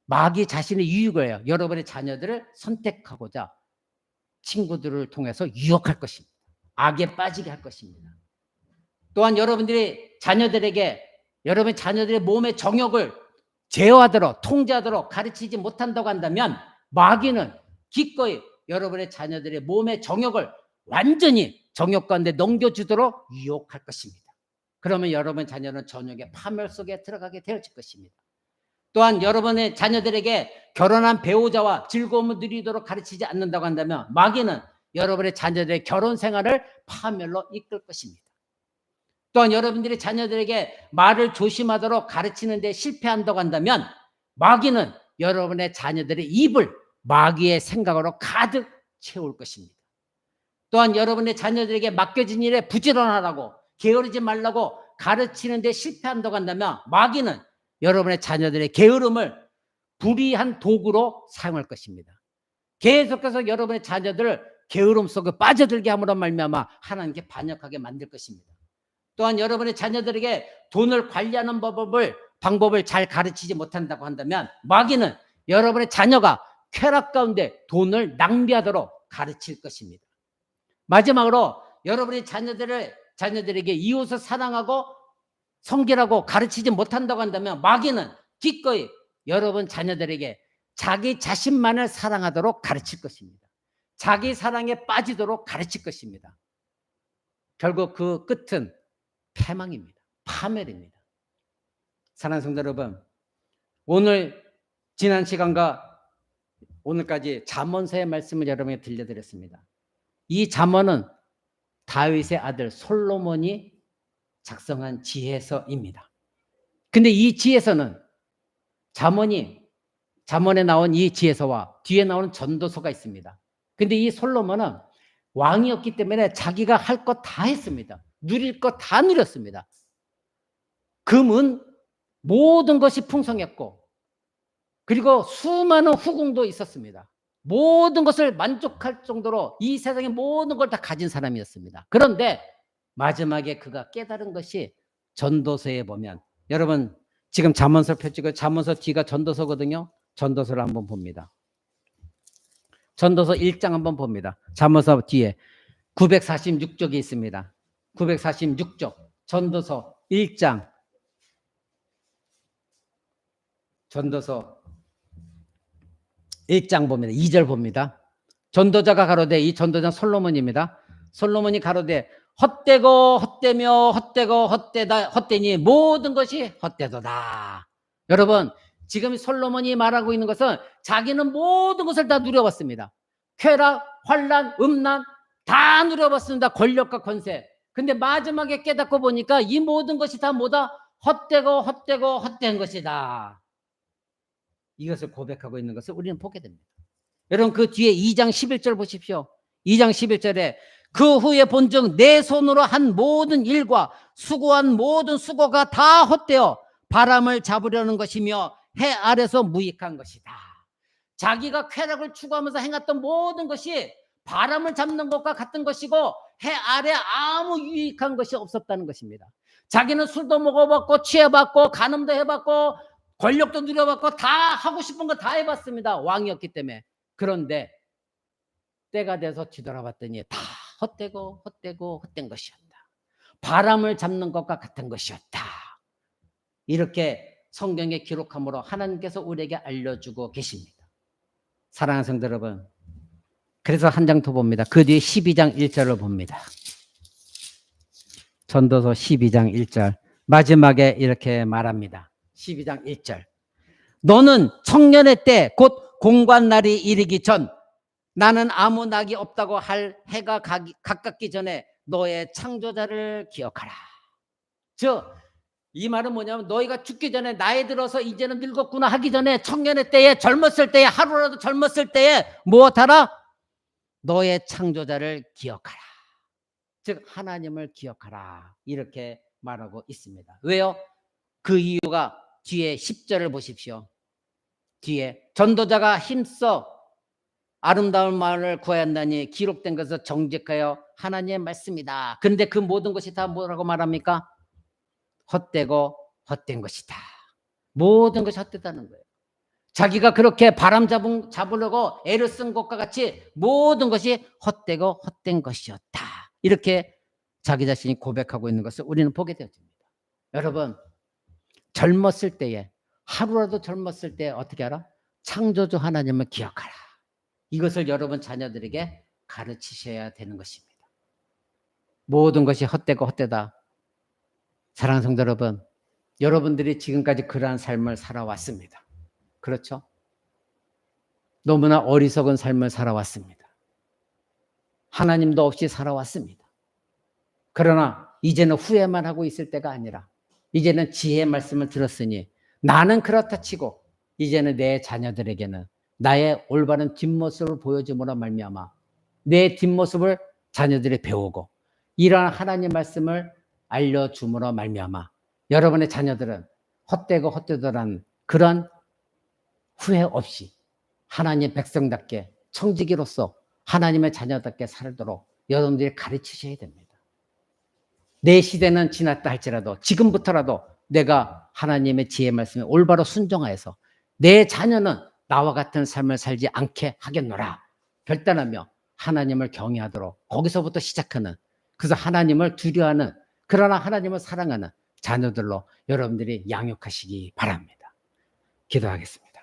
마귀 자신의 유익을 해요. 여러분의 자녀들을 선택하고자 친구들을 통해서 유혹할 것입니다. 악에 빠지게 할 것입니다. 또한 여러분들이 자녀들에게 여러분의 자녀들의 몸의 정욕을 제어하도록 통제하도록 가르치지 못한다고 한다면 마귀는 기꺼이 여러분의 자녀들의 몸의 정욕을 완전히 정욕 가운데 넘겨주도록 유혹할 것입니다. 그러면 여러분 자녀는 정욕의 파멸 속에 들어가게 되어질 것입니다. 또한 여러분의 자녀들에게 결혼한 배우자와 즐거움을 누리도록 가르치지 않는다고 한다면 마귀는 여러분의 자녀들의 결혼 생활을 파멸로 이끌 것입니다. 또한 여러분들이 자녀들에게 말을 조심하도록 가르치는 데 실패한다고 한다면 마귀는 여러분의 자녀들의 입을 마귀의 생각으로 가득 채울 것입니다. 또한 여러분의 자녀들에게 맡겨진 일에 부지런하라고, 게으르지 말라고 가르치는 데 실패한다고 한다면 마귀는 여러분의 자녀들의 게으름을 불의한 도구로 사용할 것입니다. 계속해서 여러분의 자녀들을 게으름 속에 빠져들게 함으로 말미암아 하나님께 반역하게 만들 것입니다. 또한 여러분의 자녀들에게 돈을 관리하는 방법을 잘 가르치지 못한다고 한다면 마귀는 여러분의 자녀가 쾌락 가운데 돈을 낭비하도록 가르칠 것입니다. 마지막으로 여러분의 자녀들에게 이웃을 사랑하고 섬기라고 가르치지 못한다고 한다면 마귀는 기꺼이 여러분 자녀들에게 자기 자신만을 사랑하도록 가르칠 것입니다. 자기 사랑에 빠지도록 가르칠 것입니다. 결국 그 끝은 패망입니다. 파멸입니다. 사랑하는 성도 여러분, 지난 시간과 오늘까지 잠언서의 말씀을 여러분에게 들려드렸습니다. 이 잠언은 다윗의 아들 솔로몬이 작성한 지혜서입니다. 근데 이 지혜서는 잠언에 나온 이 지혜서와 뒤에 나오는 전도서가 있습니다. 근데 이 솔로몬은 왕이었기 때문에 자기가 할 것 다 했습니다. 누릴 것 다 누렸습니다. 금은 모든 것이 풍성했고 그리고 수많은 후궁도 있었습니다. 모든 것을 만족할 정도로 이 세상의 모든 걸 다 가진 사람이었습니다. 그런데 마지막에 그가 깨달은 것이 전도서에 보면, 여러분 지금 잠언서 펴지고 잠언서 뒤가 전도서거든요. 전도서를 한번 봅니다. 전도서 1장 한번 봅니다. 잠언서 뒤에 946쪽이 있습니다. 946쪽 전도서 1장, 전도서 1장 봅니다. 2절 봅니다. 전도자가 가로되, 이 전도자 솔로몬입니다. 솔로몬이 가로되 헛되고 헛되며 헛되고 헛되니 모든 것이 헛되도다. 여러분 지금 솔로몬이 말하고 있는 것은 자기는 모든 것을 다 누려봤습니다. 쾌락, 환난, 음란 다 누려봤습니다. 권력과 권세. 근데 마지막에 깨닫고 보니까 이 모든 것이 다 뭐다? 헛되고 헛된 것이다. 이것을 고백하고 있는 것을 우리는 보게 됩니다. 여러분 그 뒤에 2장 11절 보십시오. 2장 11절에 그 후에 본즉 내 손으로 한 모든 일과 수고한 모든 수고가 다 헛되어 바람을 잡으려는 것이며 해 아래서 무익한 것이다. 자기가 쾌락을 추구하면서 행했던 모든 것이 바람을 잡는 것과 같은 것이고 해 아래 아무 유익한 것이 없었다는 것입니다. 자기는 술도 먹어봤고 취해봤고 간음도 해봤고 권력도 누려봤고 다 하고 싶은 거 다 해봤습니다. 왕이었기 때문에. 그런데 때가 돼서 뒤돌아봤더니 다 헛되고 헛되고 헛된 것이었다. 바람을 잡는 것과 같은 것이었다. 이렇게 성경에 기록함으로 하나님께서 우리에게 알려주고 계십니다. 사랑하는 성도 여러분, 그래서 한 장 더 봅니다. 그 뒤에 12장 1절을 봅니다. 전도서 12장 1절 마지막에 이렇게 말합니다. 12장 1절 너는 청년의 때 곧 공관날이 이르기 전 나는 아무 낙이 없다고 할 해가 가깝기 전에 너의 창조자를 기억하라. 즉 이 말은 뭐냐면 너희가 죽기 전에 나이 들어서 이제는 늙었구나 하기 전에 청년의 때에 젊었을 때에 하루라도 젊었을 때에 무엇하라? 너의 창조자를 기억하라. 즉 하나님을 기억하라. 이렇게 말하고 있습니다. 왜요? 그 이유가 뒤에 10절을 보십시오. 뒤에 전도자가 힘써 아름다운 마을을 구해야 한다니 기록된 것은 정직하여 하나님의 말씀이다. 그런데 그 모든 것이 다 뭐라고 말합니까? 헛되고 헛된 것이다. 모든 것이 헛되다는 거예요. 자기가 그렇게 바람 잡으려고 애를 쓴 것과 같이 모든 것이 헛되고 헛된 것이었다. 이렇게 자기 자신이 고백하고 있는 것을 우리는 보게 되어집니다. 여러분 젊었을 때에 하루라도 젊었을 때 어떻게 하라? 창조주 하나님을 기억하라. 이것을 여러분 자녀들에게 가르치셔야 되는 것입니다. 모든 것이 헛되고 헛되다. 사랑하는 성도 여러분, 여러분들이 지금까지 그러한 삶을 살아왔습니다. 그렇죠? 너무나 어리석은 삶을 살아왔습니다. 하나님도 없이 살아왔습니다. 그러나 이제는 후회만 하고 있을 때가 아니라 이제는 지혜의 말씀을 들었으니 나는 그렇다 치고 이제는 내 자녀들에게는 나의 올바른 뒷모습을 보여줌으로 말미암아 내 뒷모습을 자녀들이 배우고 이러한 하나님의 말씀을 알려줌으로 말미암아 여러분의 자녀들은 헛되고 헛되더라는 그런 후회 없이 하나님의 백성답게 청지기로서 하나님의 자녀답게 살도록 여러분들이 가르치셔야 됩니다. 내 시대는 지났다 할지라도 지금부터라도 내가 하나님의 지혜 말씀에 올바로 순종하여서 내 자녀는 나와 같은 삶을 살지 않게 하겠노라 결단하며 하나님을 경외하도록 거기서부터 시작하는 그래서 하나님을 두려워하는 그러나 하나님을 사랑하는 자녀들로 여러분들이 양육하시기 바랍니다. 기도하겠습니다.